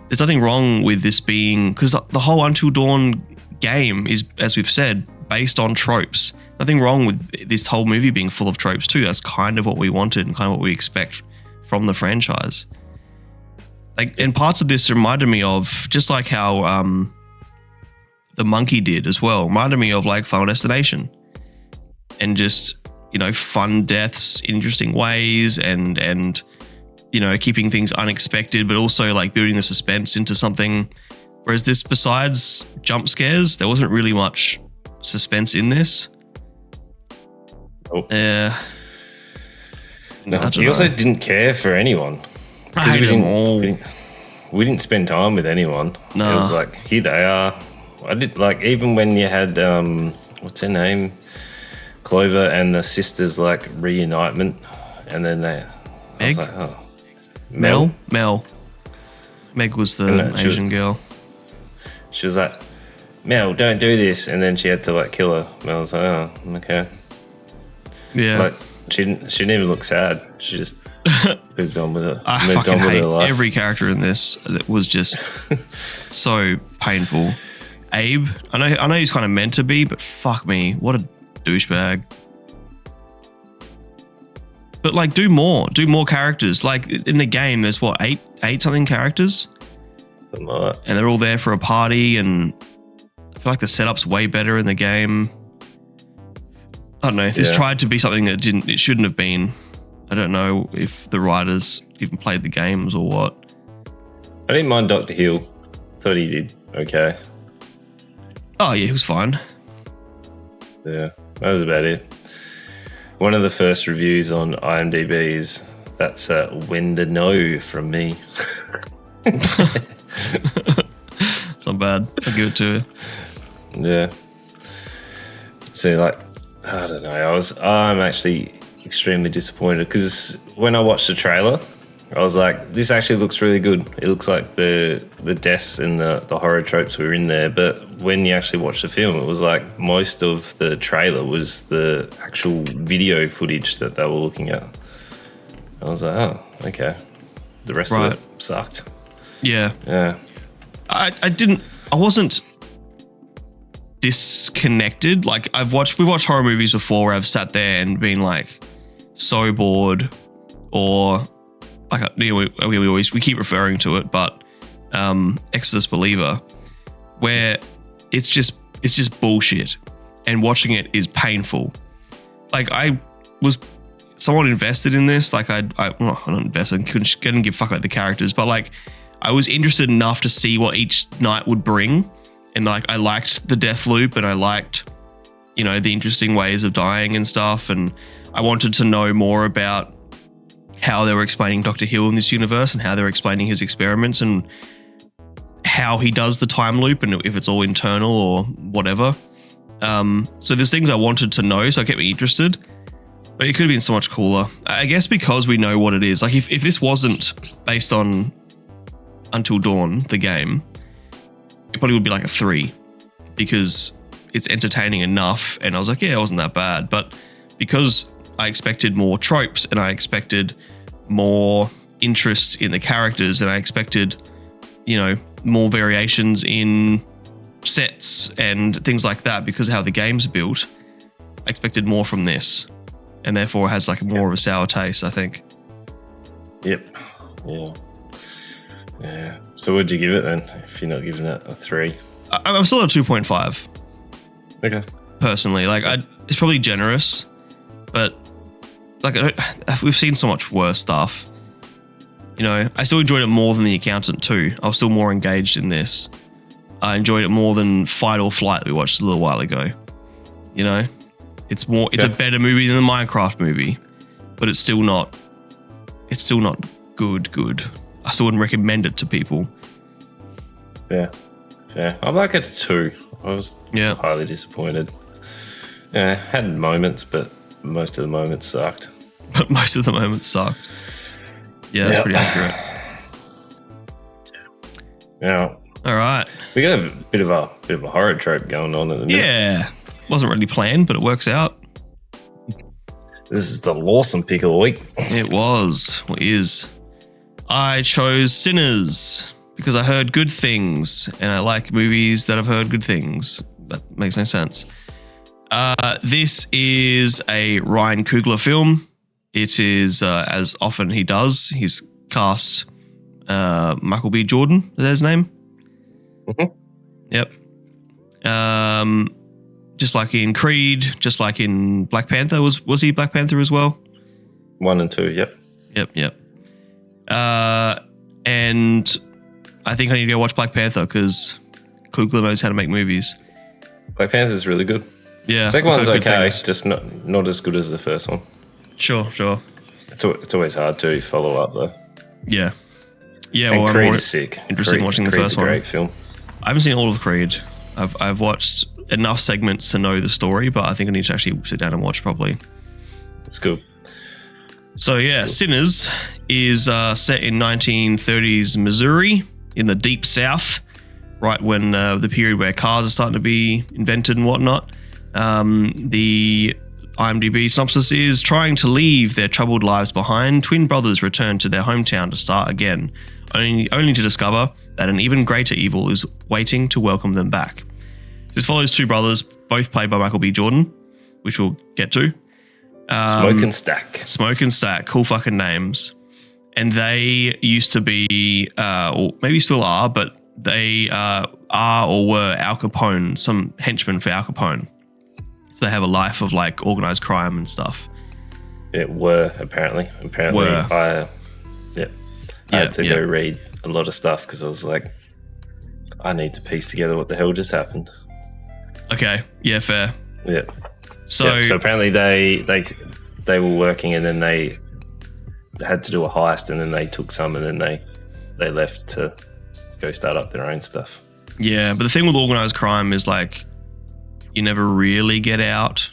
there's nothing wrong with this being, because the whole Until Dawn game is, as we've said, based on tropes. Nothing wrong with this whole movie being full of tropes too. That's kind of what we wanted and kind of what we expect from the franchise. Like, and parts of this reminded me of just like how the monkey did as well. Reminded me of like Final Destination, and just, you know, fun deaths in interesting ways, and you know, keeping things unexpected, but also like building the suspense into something. Whereas this, besides jump scares, there wasn't really much suspense in this. Oh. No, he also didn't care for anyone. I hate them all. We didn't spend time with anyone. No. It was like, here they are. I did, like, even when you had what's her name, Clover and the sisters, like, reunitement, and then I was like, oh, Mel. Meg was the Asian girl. She was like, Mel, don't do this, and then she had to like kill her. And I was like, oh, okay. Yeah. Like she didn't even look sad. She just moved on with it. I fucking hate every character in this. It was just so painful. Abe, I know he's kind of meant to be, but fuck me, what a douchebag. But like, do more characters. Like in the game, there's what, eight something characters, and they're all there for a party. And I feel like the setup's way better in the game. I don't know. This tried to be something that it shouldn't have been. I don't know if the writers even played the games or what. I didn't mind Dr. Hill. Thought he did okay. Oh yeah, he was fine. Yeah, that was about it. One of the first reviews on IMDb is, that's a when to know from me. It's not bad. I'll give it to you. Yeah. See, like, I don't know. I'm actually extremely disappointed because when I watched the trailer, I was like, this actually looks really good. It looks like the deaths and the horror tropes were in there. But when you actually watch the film, it was like most of the trailer was the actual video footage that they were looking at. I was like, oh, okay. The rest of it sucked. Yeah. Yeah. I wasn't disconnected. Like we've watched horror movies before where I've sat there and been like so bored, or like, you know, we keep referring to it, but Exorcist Believer, where it's just bullshit, and watching it is painful. Like I was somewhat invested in this. Like I'm not invested. Couldn't give a fuck about the characters, but like I was interested enough to see what each night would bring, and like I liked the death loop, and I liked, you know, the interesting ways of dying and stuff, and I wanted to know more about how they were explaining Dr. Hill in this universe, and how they're explaining his experiments, and how he does the time loop, and if it's all internal or whatever. So there's things I wanted to know, so it kept me interested, but it could have been so much cooler. I guess because we know what it is. Like if this wasn't based on Until Dawn, the game, it probably would be like a 3, because it's entertaining enough, and I was like, yeah, it wasn't that bad. But because I expected more tropes, and I expected more interest in the characters, and I expected, you know, more variations in sets and things like that because of how the game's built. I expected more from this, and therefore it has like more of a sour taste, I think. Yep. Yeah. Yeah. So what'd you give it then? If you're not giving it a 3, I'm still at 2.5. Okay. Personally, like it's probably generous, but like we've seen so much worse stuff. You know, I still enjoyed it more than The Accountant too. I was still more engaged in this. I enjoyed it more than Fight or Flight that we watched a little while ago. You know, it's a better movie than the Minecraft movie, but it's still not good. I still wouldn't recommend it to people. Yeah. I'm like at 2. I was highly disappointed. Yeah, had moments, but most of the moments sucked. Yeah, that's pretty accurate. Yeah. All right. We got a bit of a horror trope going on at the minute. Yeah. Wasn't really planned, but it works out. This is the Lawson pick of the week. It was. Well, it is. I chose Sinners because I heard good things, and I like movies that I've heard good things. That makes no sense. This is a Ryan Coogler film. It is, as often he does, he's cast Michael B. Jordan, is that his name? Mm-hmm. Yep. Just like in Creed, just like in Black Panther. Was he Black Panther as well? 1 and 2, yep. Yep. And I think I need to go watch Black Panther because Coogler knows how to make movies. Black Panther's really good. Yeah. The second one's okay, just not as good as the first one. Sure. It's always hard to follow up though. Yeah. Yeah, and well, Creed I'm more is sick. interested in watching the first one. Great film. I haven't seen all of Creed. I've watched enough segments to know the story, but I think I need to actually sit down and watch properly. It's good. So yeah, Sinners is set in 1930s Missouri in the Deep South, right when the period where cars are starting to be invented and whatnot. The IMDb synopsis is: trying to leave their troubled lives behind, twin brothers return to their hometown to start again, only to discover that an even greater evil is waiting to welcome them back. This follows two brothers, both played by Michael B. Jordan, which we'll get to. Smoke and Stack. Cool fucking names. And they used to be, or maybe still are, but they are or were Al Capone, some henchmen for Al Capone. So they have a life of like organized crime and stuff. It were, apparently. I had to go read a lot of stuff because I was like, I need to piece together what the hell just happened. Okay. Yeah, fair. Yeah. So apparently they were working and then they had to do a heist and then they took some and then they left to go start up their own stuff. Yeah, but the thing with organized crime is like you never really get out.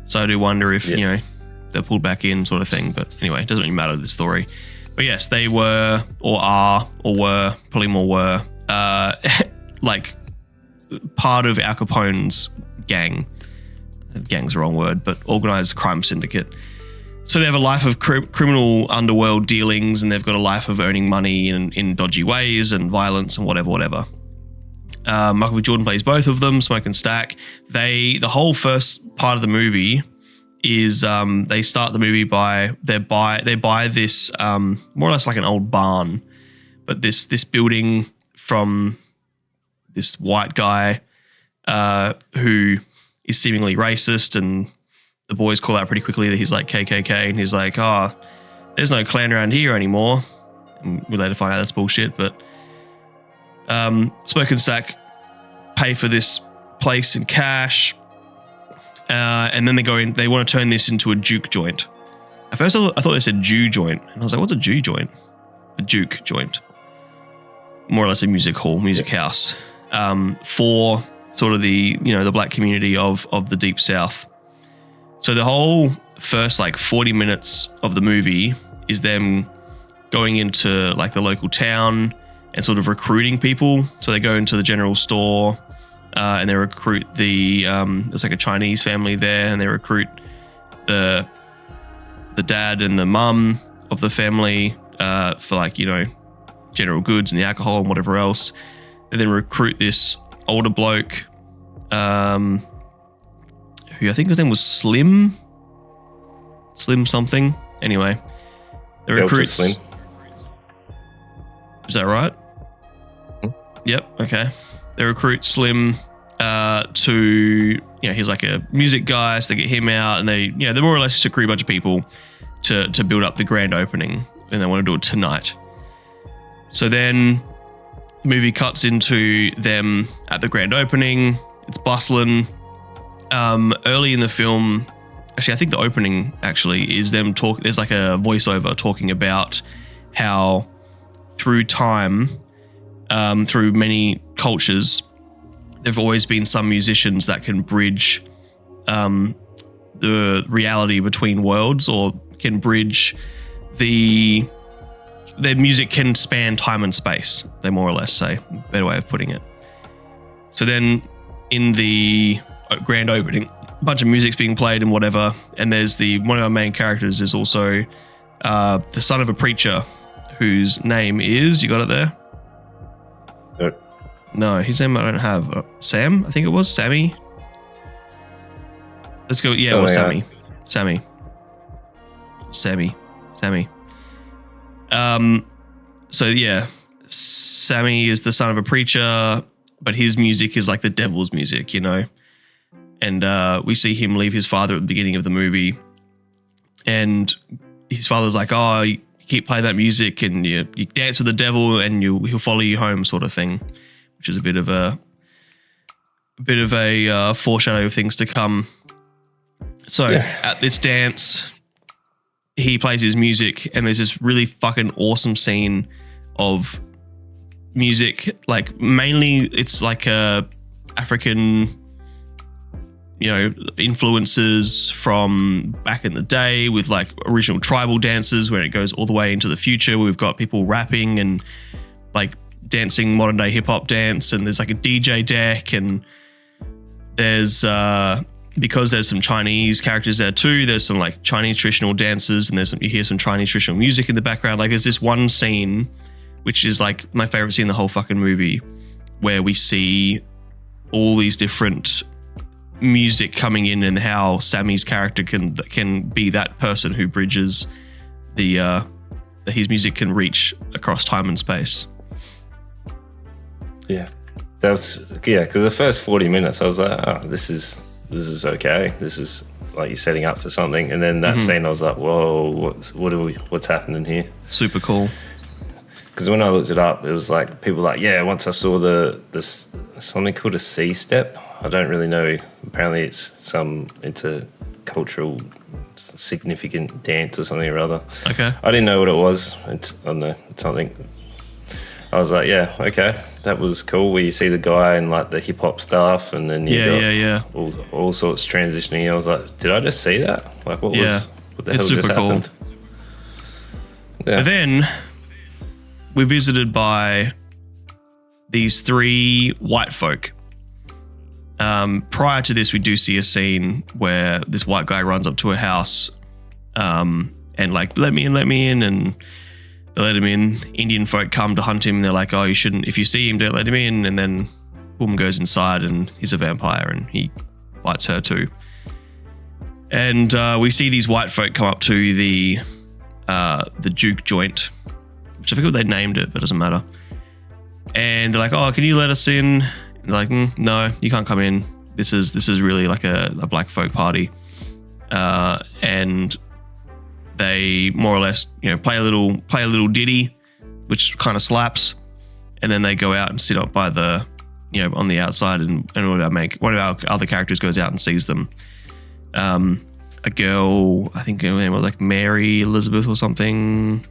So I do wonder if, they're pulled back in sort of thing. But anyway, it doesn't really matter the story. But yes, they were or are or were, probably more were, like part of Al Capone's gang. Gang's the wrong word, but organized crime syndicate. So they have a life of criminal underworld dealings, and they've got a life of earning money in dodgy ways and violence and whatever. Michael B. Jordan plays both of them, Smoke and Stack. The whole first part of the movie is they start the movie by they buy this more or less like an old barn, but this building from this white guy who is seemingly racist, and the boys call out pretty quickly that he's like KKK, and he's like, there's no Klan around here anymore. And we later find out that's bullshit, but Smoke and Stack pay for this place in cash, and then they want to turn this into a juke joint. At first I thought they said Jew joint, and I was like, what's a Jew joint? A juke joint. More or less a music house for sort of the black community of the Deep South. So the whole first like 40 minutes of the movie is them going into like the local town and sort of recruiting people. So they go into the general store and they recruit there's like a Chinese family there, and they recruit the dad and the mum of the family for like, general goods and the alcohol and whatever else. They then recruit this older bloke, who I think his name was Slim something. Anyway, the recruits. Slim. Is that right? Yep. Okay. They recruit Slim to, he's like a music guy, so they get him out, and they're more or less just a bunch of people to build up the grand opening, and they want to do it tonight. So then the movie cuts into them at the grand opening. It's bustling. Early in the film, actually, I think the opening actually is them there's like a voiceover talking about how through time, through many cultures, there've always been some musicians that can bridge the reality between worlds, or can bridge their music can span time and space, they more or less say. Better way of putting it. So then in the grand opening, a bunch of music's being played and whatever, and there's one of our main characters is also the son of a preacher, whose name is, you got it there? No, his name I don't have. Sam? I think it was Sammy. Let's go. Yeah, it was Sammy. Sammy. So yeah, Sammy is the son of a preacher, but his music is like the devil's music, And we see him leave his father at the beginning of the movie, and his father's like, "Oh, you keep playing that music, and you dance with the devil, and he'll follow you home," sort of thing. Which is a bit of a foreshadow of things to come. So at this dance, he plays his music, and there's this really fucking awesome scene of music. Like mainly, it's like African, influences from back in the day, with like original tribal dances, where it goes all the way into the future. We've got people rapping and like dancing modern day hip hop dance, and there's like a DJ deck, and there's because there's some Chinese characters there too, there's some like Chinese traditional dances, and you hear some Chinese traditional music in the background. Like there's this one scene which is like my favorite scene in the whole fucking movie, where we see all these different music coming in, and how Sammy's character can be that person who bridges that his music can reach across time and space. Yeah, because the first 40 minutes I was like, oh, this is okay. This is like you're setting up for something, and then that scene I was like, whoa, what's happening here? Super cool. Because when I looked it up, it was like people like, yeah. Once I saw this something called a C step. I don't really know. Apparently, it's some intercultural significant dance or something or other. Okay. I didn't know what it was. I don't know. It's something. I was like, yeah, okay, that was cool. Where you see the guy and like the hip hop stuff, and then you got all sorts transitioning. I was like, did I just see that? Like, what the hell just happened? Yeah. And then we're visited by these three white folk. Prior to this, we do see a scene where this white guy runs up to a house, and like, let me in, and they let him in. Indian folk come to hunt him. They're like, oh, you shouldn't, if you see him, don't let him in. And then woman goes inside, and he's a vampire, and he bites her too. And we see these white folk come up to the juke joint, which I forget what they named it, but it doesn't matter. And they're like, oh, can you let us in? And they're like, no, you can't come in. This is really like a black folk party. And they more or less, play a little ditty, which kind of slaps, and then they go out and sit up by the, on the outside, and one of our other characters goes out and sees them. A girl, I think her name was like Mary Elizabeth or something.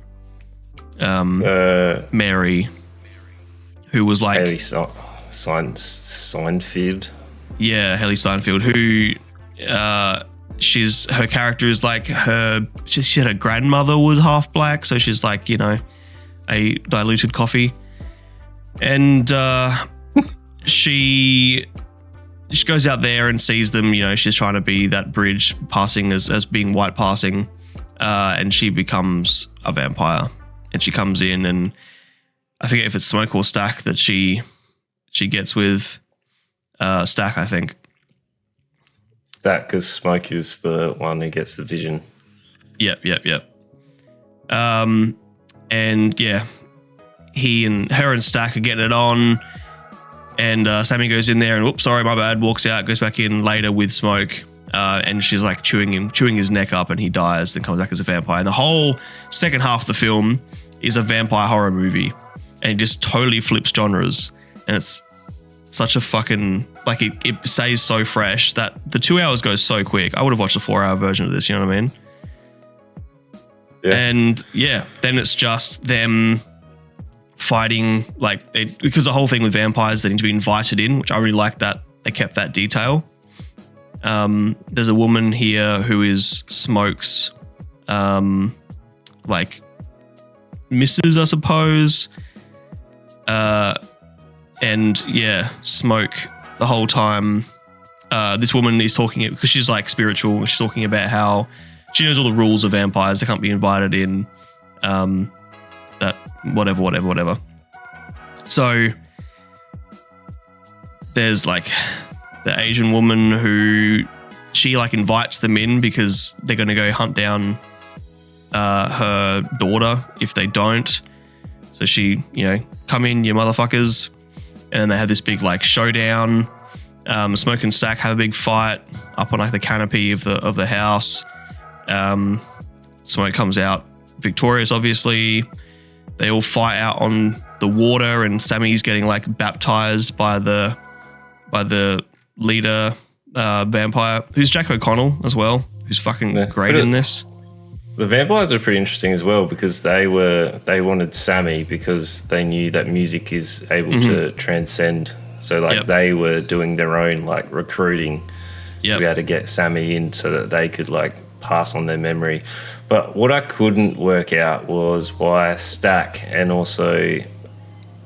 Mary, who was like Haley Steinfeld. Yeah, Haley Steinfeld, who her character is like she said her grandmother was half black, so she's like, a diluted coffee. And she goes out there and sees them, she's trying to be that bridge passing as being white passing, and she becomes a vampire. And she comes in, and I forget if it's Smoke or Stack that she gets with, Stack, I think. That because Smoke is the one who gets the vision. Yep. And yeah, her and Stack are getting it on, and Sammy goes in there and, oops, sorry, my bad, walks out, goes back in later with Smoke, and she's like chewing his neck up, and he dies, then comes back as a vampire. And the whole second half of the film is a vampire horror movie, and it just totally flips genres, and it's such a fucking, like, it stays so fresh that the 2 hours goes so quick. I would have watched a 4-hour version of this, you know what I mean? Yeah. And yeah, then it's just them fighting, like, because the whole thing with vampires, they need to be invited in, which I really like that they kept that detail. There's a woman here who is Smoke's, like, missus, I suppose. And yeah, Smoke the whole time. This woman is talking, because she's like spiritual. She's talking about how she knows all the rules of vampires. They can't be invited in. That whatever. So there's like the Asian woman who she like invites them in because they're going to go hunt down her daughter if they don't. So she, come in, you motherfuckers. And then they have this big like showdown. Smoke and Stack have a big fight up on like the canopy of the house. Smoke comes out victorious, obviously. They all fight out on the water, and Sammy's getting like baptized by the leader vampire, who's Jack O'Connell as well, who's fucking great in this. The vampires are pretty interesting as well because they wanted Sammy because they knew that music is able to transcend. So like they were doing their own like recruiting to be able to get Sammy in so that they could like pass on their memory. But what I couldn't work out was why Stack and also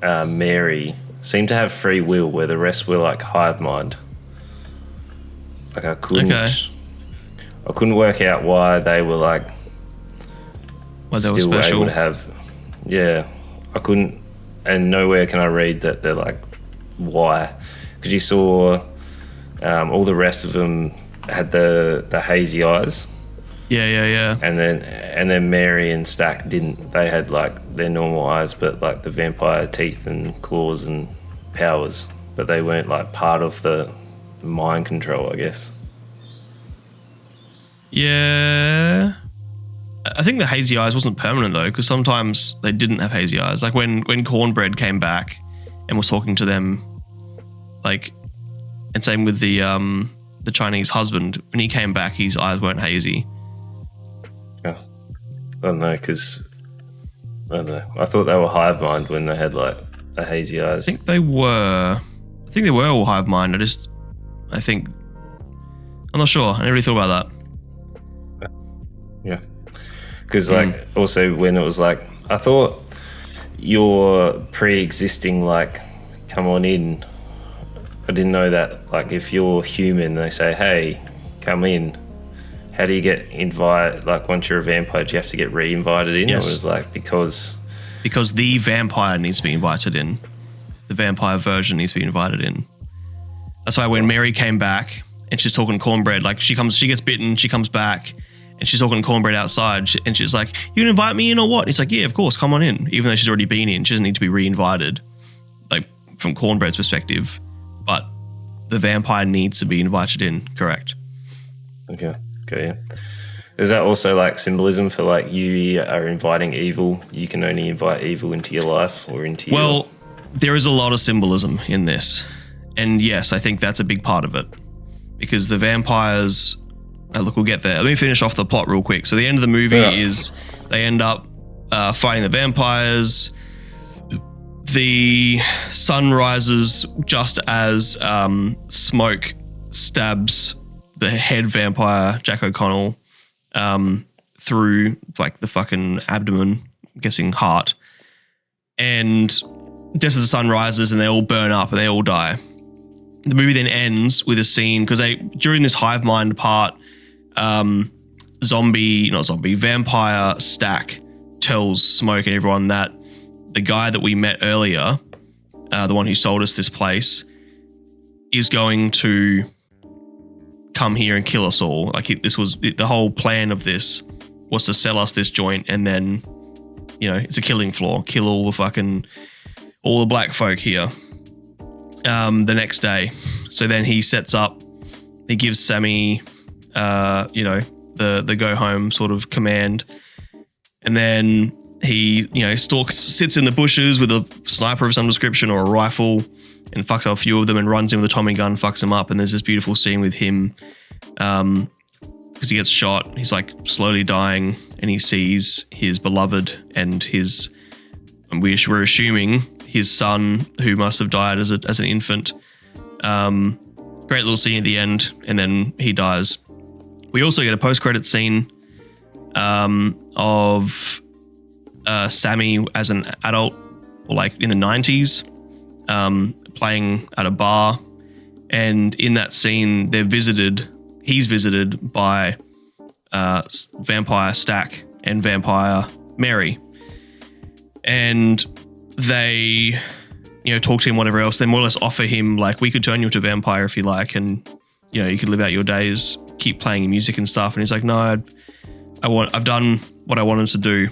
Mary seemed to have free will where the rest were like hive mind. Like I couldn't work out why they were like still able to have, I couldn't, and nowhere can I read that they're like, why? Because you saw all the rest of them had the hazy eyes. Yeah. And then Mary and Stack didn't. They had like their normal eyes, but like the vampire teeth and claws and powers, but they weren't like part of the mind control, I guess. Yeah. I think the hazy eyes wasn't permanent though, because sometimes they didn't have hazy eyes. Like when Cornbread came back and was talking to them, like, and same with the Chinese husband, when he came back, his eyes weren't hazy. Yeah, I don't know, because I don't know. I thought they were hive mind when they had like the hazy eyes. I think they were all hive mind. I'm not sure. I never really thought about that. Yeah. Because like also when it was like, I thought you're pre-existing, like, come on in. I didn't know that, like, if you're human, they say, hey, come in. How do you get invited? Like, once you're a vampire, do you have to get re-invited in? Yes. Or it was like, because the vampire needs to be invited in. The vampire version needs to be invited in. That's why when Mary came back and she's talking to Cornbread, like she gets bitten, she comes back, and she's talking to Cornbread outside, and she's like, you gonna invite me in or what? And he's like, yeah, of course, come on in. Even though she's already been in, she doesn't need to be re-invited, like, from Cornbread's perspective. But the vampire needs to be invited in, correct? Okay, yeah. Is that also, like, symbolism for, like, you are inviting evil? You can only invite evil into your life or into your... Well, there is a lot of symbolism in this. And yes, I think that's a big part of it. Because the vampires... look, we'll get there. Let me finish off the plot real quick. So the end of the movie is they end up fighting the vampires. The sun rises just as Smoke stabs the head vampire, Jack O'Connell, through like the fucking abdomen, I'm guessing heart. And just as the sun rises and they all burn up and they all die. The movie then ends with a scene, because during this hive mind part, vampire Stack tells Smoke and everyone that the guy that we met earlier, the one who sold us this place, is going to come here and kill us all. Like this was the whole plan of this was to sell us this joint, and then it's a killing floor, kill all the black folk here. The next day, so then he sets up. He gives Sammy, the go home sort of command, and then he sits in the bushes with a sniper of some description or a rifle, and fucks up a few of them and runs in with a Tommy gun, fucks them up. And there's this beautiful scene with him because he gets shot. He's like slowly dying, and he sees his beloved and we're assuming his son, who must have died as an infant. Great little scene at the end, and then he dies. We also get a post-credit scene of Sammy as an adult, or like in the 90s, playing at a bar, and in that scene he's visited by Vampire Stack and Vampire Mary, and they talk to him, whatever else. They more or less offer him, like, we could turn you into a vampire if you like, and you could live out your days, keep playing your music and stuff. And he's like, no, I've done what I wanted to do.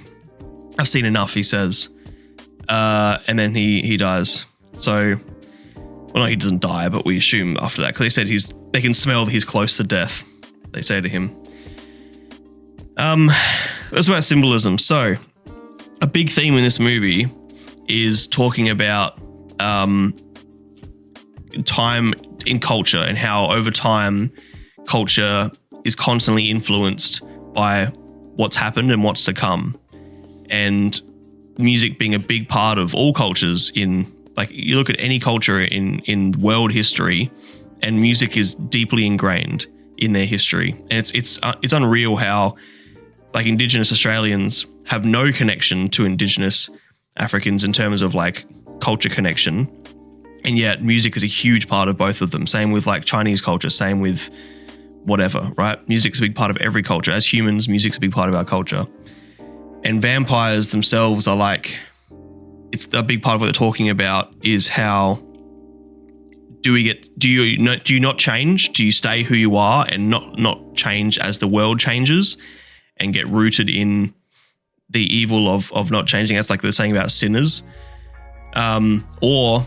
I've seen enough, he says. And then he dies. So, well, no, he doesn't die, but we assume after that, because they said they can smell that he's close to death, they say to him. That's about symbolism. So, a big theme in this movie is talking about time in culture, and how over time culture is constantly influenced by what's happened and what's to come. And music being a big part of all cultures you look at any culture in world history, and music is deeply ingrained in their history. And it's unreal how like Indigenous Australians have no connection to Indigenous Africans in terms of like culture connection. And yet music is a huge part of both of them. Same with like Chinese culture, same with whatever, right? Music's a big part of every culture. As humans, music's a big part of our culture. And vampires themselves are like, it's a big part of what they're talking about is how do you not change? Do you stay who you are and not change as the world changes and get rooted in the evil of not changing? That's like they're saying about sinners. Or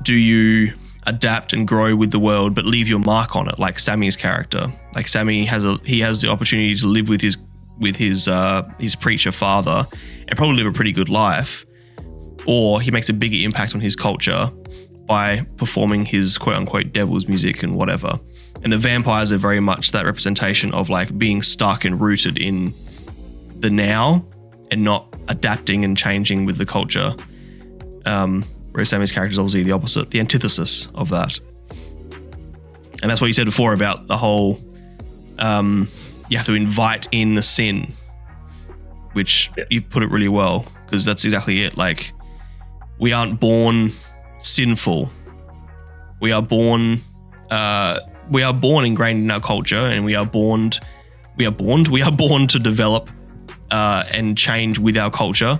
do you adapt and grow with the world but leave your mark on it, like Sammy's character? Like Sammy has the opportunity to live with his preacher father and probably live a pretty good life, or he makes a bigger impact on his culture by performing his quote-unquote devil's music and whatever. And the vampires are very much that representation of like being stuck and rooted in the now and not adapting and changing with the culture. Whereas Sammy's character is obviously the opposite, the antithesis of that. And that's what you said before about the whole, you have to invite in the sin, which you put it really well, because that's exactly it. Like, we aren't born sinful. We are born ingrained in our culture, and we are born to develop and change with our culture.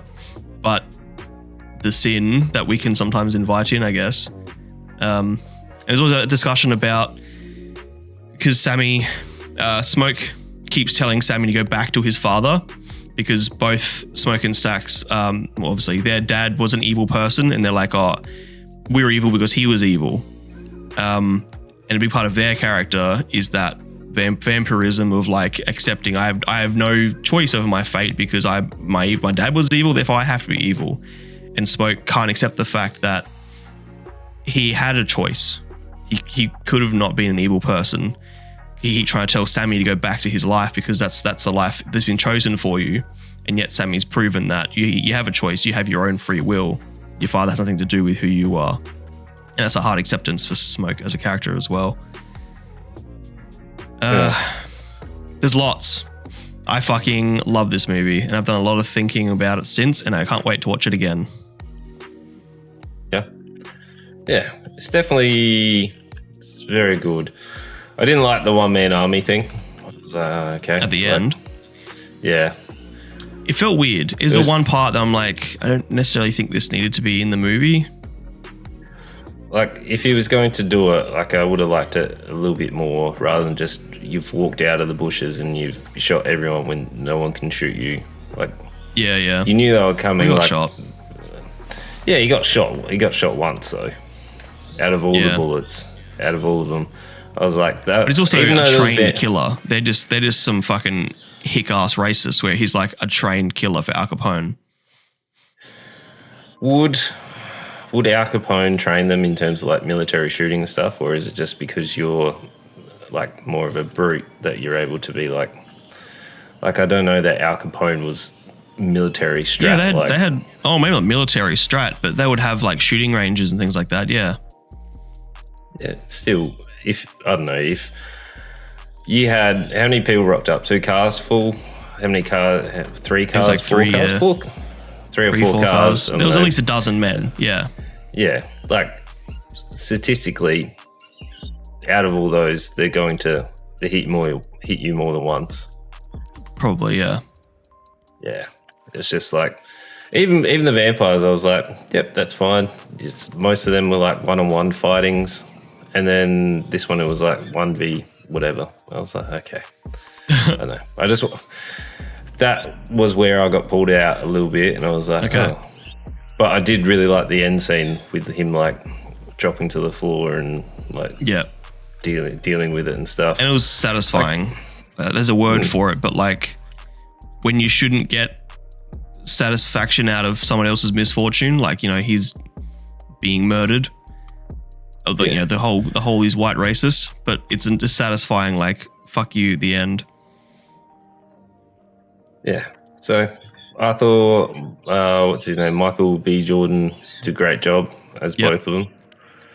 But the sin that we can sometimes invite in, I guess. There's also a discussion about, because Smoke keeps telling Sammy to go back to his father, because both Smoke and Stax, obviously their dad was an evil person, and they're like, oh, we're evil because he was evil. And a big part of their character is that vampirism of like accepting I have no choice over my fate because my dad was evil, therefore I have to be evil. And Smoke can't accept the fact that he had a choice. He could have not been an evil person. He tried to tell Sammy to go back to his life because that's a life that's been chosen for you. And yet Sammy's proven that you have a choice. You have your own free will. Your father has nothing to do with who you are. And that's a hard acceptance for Smoke as a character as well. There's lots. I fucking love this movie, and I've done a lot of thinking about it since, and I can't wait to watch it again. Yeah, it's very good. I didn't like the one-man army thing. It was, okay. At the end? Yeah. It felt weird. Is the one part that I'm like, I don't necessarily think this needed to be in the movie. Like, if he was going to do it, like, I would have liked it a little bit more rather than just you've walked out of the bushes and you've shot everyone when no one can shoot you. Like, yeah. You knew they were coming. He got like, shot. Yeah, he got shot. He got shot once, though. Out of all the bullets, out of all of them, I was like, that. But he's also a trained killer. They're just some fucking hick-ass racists where he's like a trained killer for Al Capone. Would Al Capone train them in terms of like military shooting and stuff, or is it just because you're like more of a brute that you're able to be like I don't know that Al Capone was military strat. Yeah, they had maybe not military strat, but they would have like shooting ranges and things like that. Yeah. Yeah. Still, if you had how many people rocked up? 2 cars full? How many cars? 3 cars? Like 4 3 cars? yeah. 3 or 4 cars. There was at least a dozen men. Yeah. Yeah, like statistically, out of all those, they're going to hit you more than once. Probably, yeah. Yeah, it's just like even the vampires. I was like, yep, that's fine. Most of them were like 1-on-1 fightings, and then this one it was like 1v whatever. I was like, okay, I don't know. That was where I got pulled out a little bit, and I was like, okay. Oh. But I did really like the end scene with him like dropping to the floor and like dealing with it and stuff. And it was satisfying. There's a word for it, but like when you shouldn't get satisfaction out of someone else's misfortune, like, you know, he's being murdered. You know, the whole is white racist, but it's satisfying. Like, fuck you, the end. Yeah. So I thought, what's his name? Michael B. Jordan did a great job as both of them.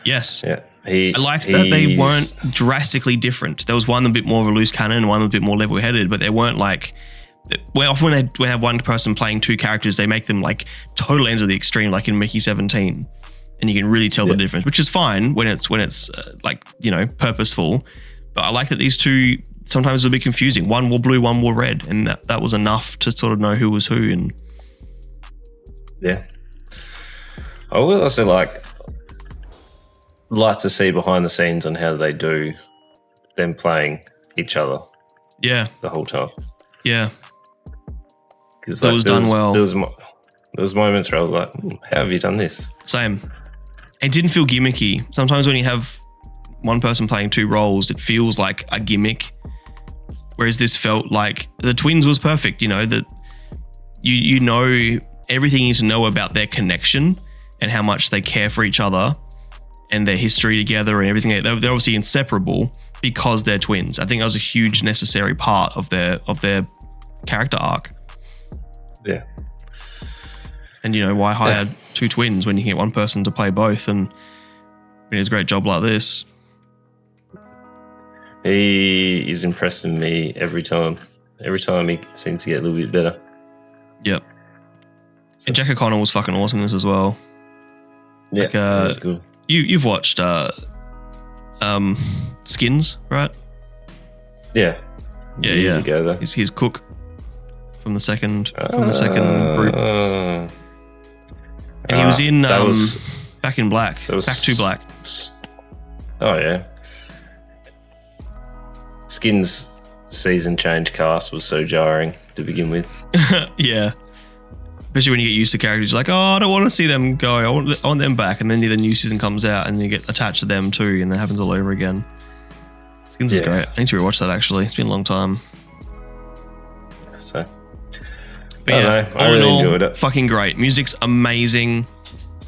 Yes. Yeah. I liked that they weren't drastically different. There was one a bit more of a loose cannon and one a bit more level-headed, but they weren't like... Well, often when they have one person playing 2 characters, they make them like total ends of the extreme, like in Mickey 17. And you can really tell the difference, which is fine when it's like, you know, purposeful. But I like that these 2... sometimes it'll be confusing. One wore blue, one wore red, and that was enough to sort of know who was who. And yeah, I would also like to see behind the scenes on how they do them playing each other. Yeah, the whole time. Yeah, because it was done well. There was moments where I was like, "How have you done this?" Same. It didn't feel gimmicky. Sometimes when you have one person playing 2 roles, it feels like a gimmick. Whereas this felt like the twins was perfect, you know, that you know everything you need to know about their connection and how much they care for each other and their history together and everything. They're obviously inseparable because they're twins. I think that was a huge necessary part of their character arc. Yeah. And, you know, why hire 2 twins when you can get one person to play both? And he does a great job like this. He is impressing me every time. Every time he seems to get a little bit better. Yep. So. And Jack O'Connell was fucking awesome in this as well. Yeah, like, that was good. You've watched Skins, right? Yeah. Years ago, though. He's Cook from the second group. And he was in Back in Black. Back to Black. Oh yeah. Skins season change cast was so jarring to begin with. Yeah. Especially when you get used to characters, you're like, oh, I don't want to see them go. I want them back. And then the new season comes out and you get attached to them too, and that happens all over again. Skins is great. I need to rewatch that actually. It's been a long time. So, but yeah, I really enjoyed it. Fucking great. Music's amazing.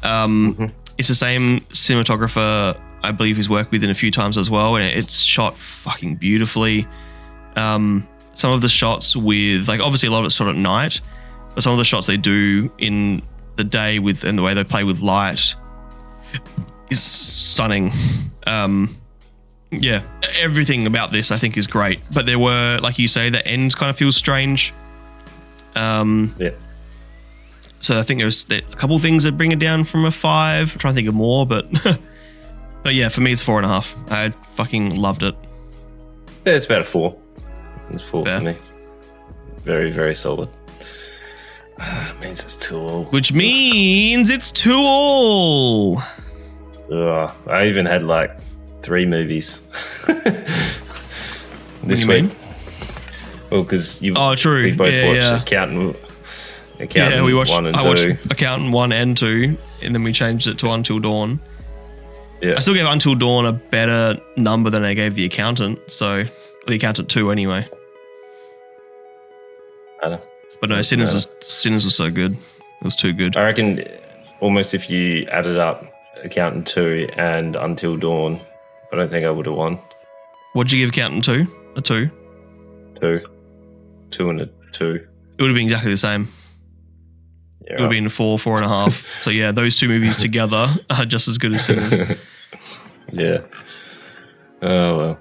It's the same cinematographer I believe he's worked with in a few times as well, and it's shot fucking beautifully. Some of the shots with, like, obviously a lot of it's shot at night, but some of the shots they do in the day with, and the way they play with light is stunning. Yeah, everything about this I think is great, but there were, like you say, the end kind of feels strange. Yeah. So I think there's a couple of things that bring it down from a 5. I'm trying to think of more, but but yeah, for me it's 4.5. I fucking loved it. Yeah, it's about a 4. It's 4 for me. Very, very solid. Means it's 2 all. Which means it's 2 all. I even had like 3 movies this What do you week. mean? Well, because you. Oh, true. We both Yeah, watched yeah. Accountant We watched. 1 and 2. I watched Accountant 1 and 2, and then we changed it to Until Dawn. Yeah. I still gave Until Dawn a better number than I gave The Accountant. So The Accountant 2 anyway. I don't know. But no, Sinners was so good. It was too good. I reckon almost if you added up Accountant 2 and Until Dawn, I don't think I would have won. What'd you give Accountant 2? A 2? 2. 2 and a 2. It would have been exactly the same. Yeah, It would have been 4, 4.5. So yeah, those 2 movies together are just as good as Sinners. Yeah. Oh, well.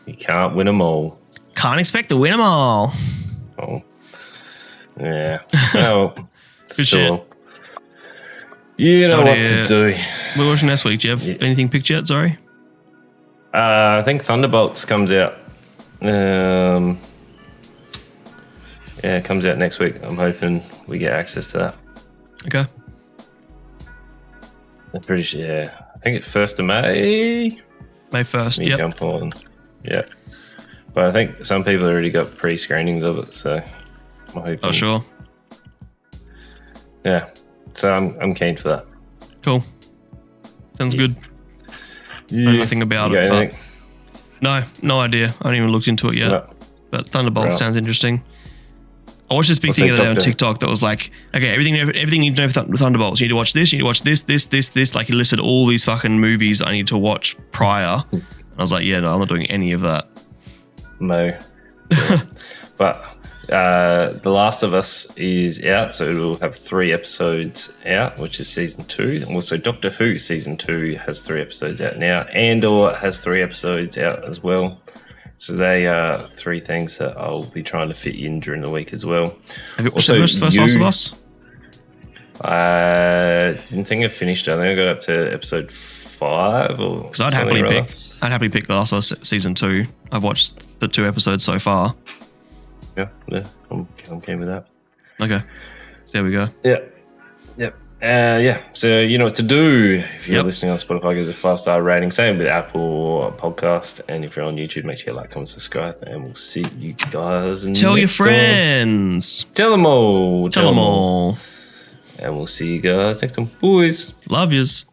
You can't win them all. Can't expect to win them all. Oh. Yeah. Oh, Good still. You know what to do. We're watching next week. Do you have anything picked yet? Sorry. I think Thunderbolts comes out. Yeah, it comes out next week. I'm hoping we get access to that. Okay. I'm pretty sure. Yeah, I think it's 1st of May. May 1st. Me Yep. jump on. Yeah, but I think some people already got pre-screenings of it, so I'm hoping. Oh, sure. Yeah, so I'm keen for that. Cool. Sounds good. Yeah. Know nothing about You got it. anything? But no idea. I haven't even looked into it yet. No. But Thunderbolt Right. sounds interesting. I watched this big What's thing that, the other day on Doctor? TikTok that was like, okay, everything you need to know for Thunderbolts. You need to watch this, you need to watch this. Like, he listed all these fucking movies I need to watch prior. And I was like, yeah, no, I'm not doing any of that. No. But The Last of Us is out, so it will have 3 episodes out, which is season 2. And also Doctor Who season 2 has 3 episodes out now. Andor has 3 episodes out as well. So they are 3 things that I'll be trying to fit in during the week as well. Have you watched Also, the first Last of Us? I didn't think I finished. I think I got up to episide 5 or Because I'd something happily or other. pick The Last of Us season 2. I've watched the 2 episodes so far. Yeah, I'm keen with that. Okay. So there we go. Yeah. Yep. Yeah. So you know what to do. If you're Yep. listening on Spotify, give us a 5-star rating. Same with Apple Podcast. And if you're on YouTube, make sure you like, comment, subscribe. And we'll see you guys Tell your next time. friends. Tell them all. Tell them all. And we'll see you guys next time. Boys. Love yous.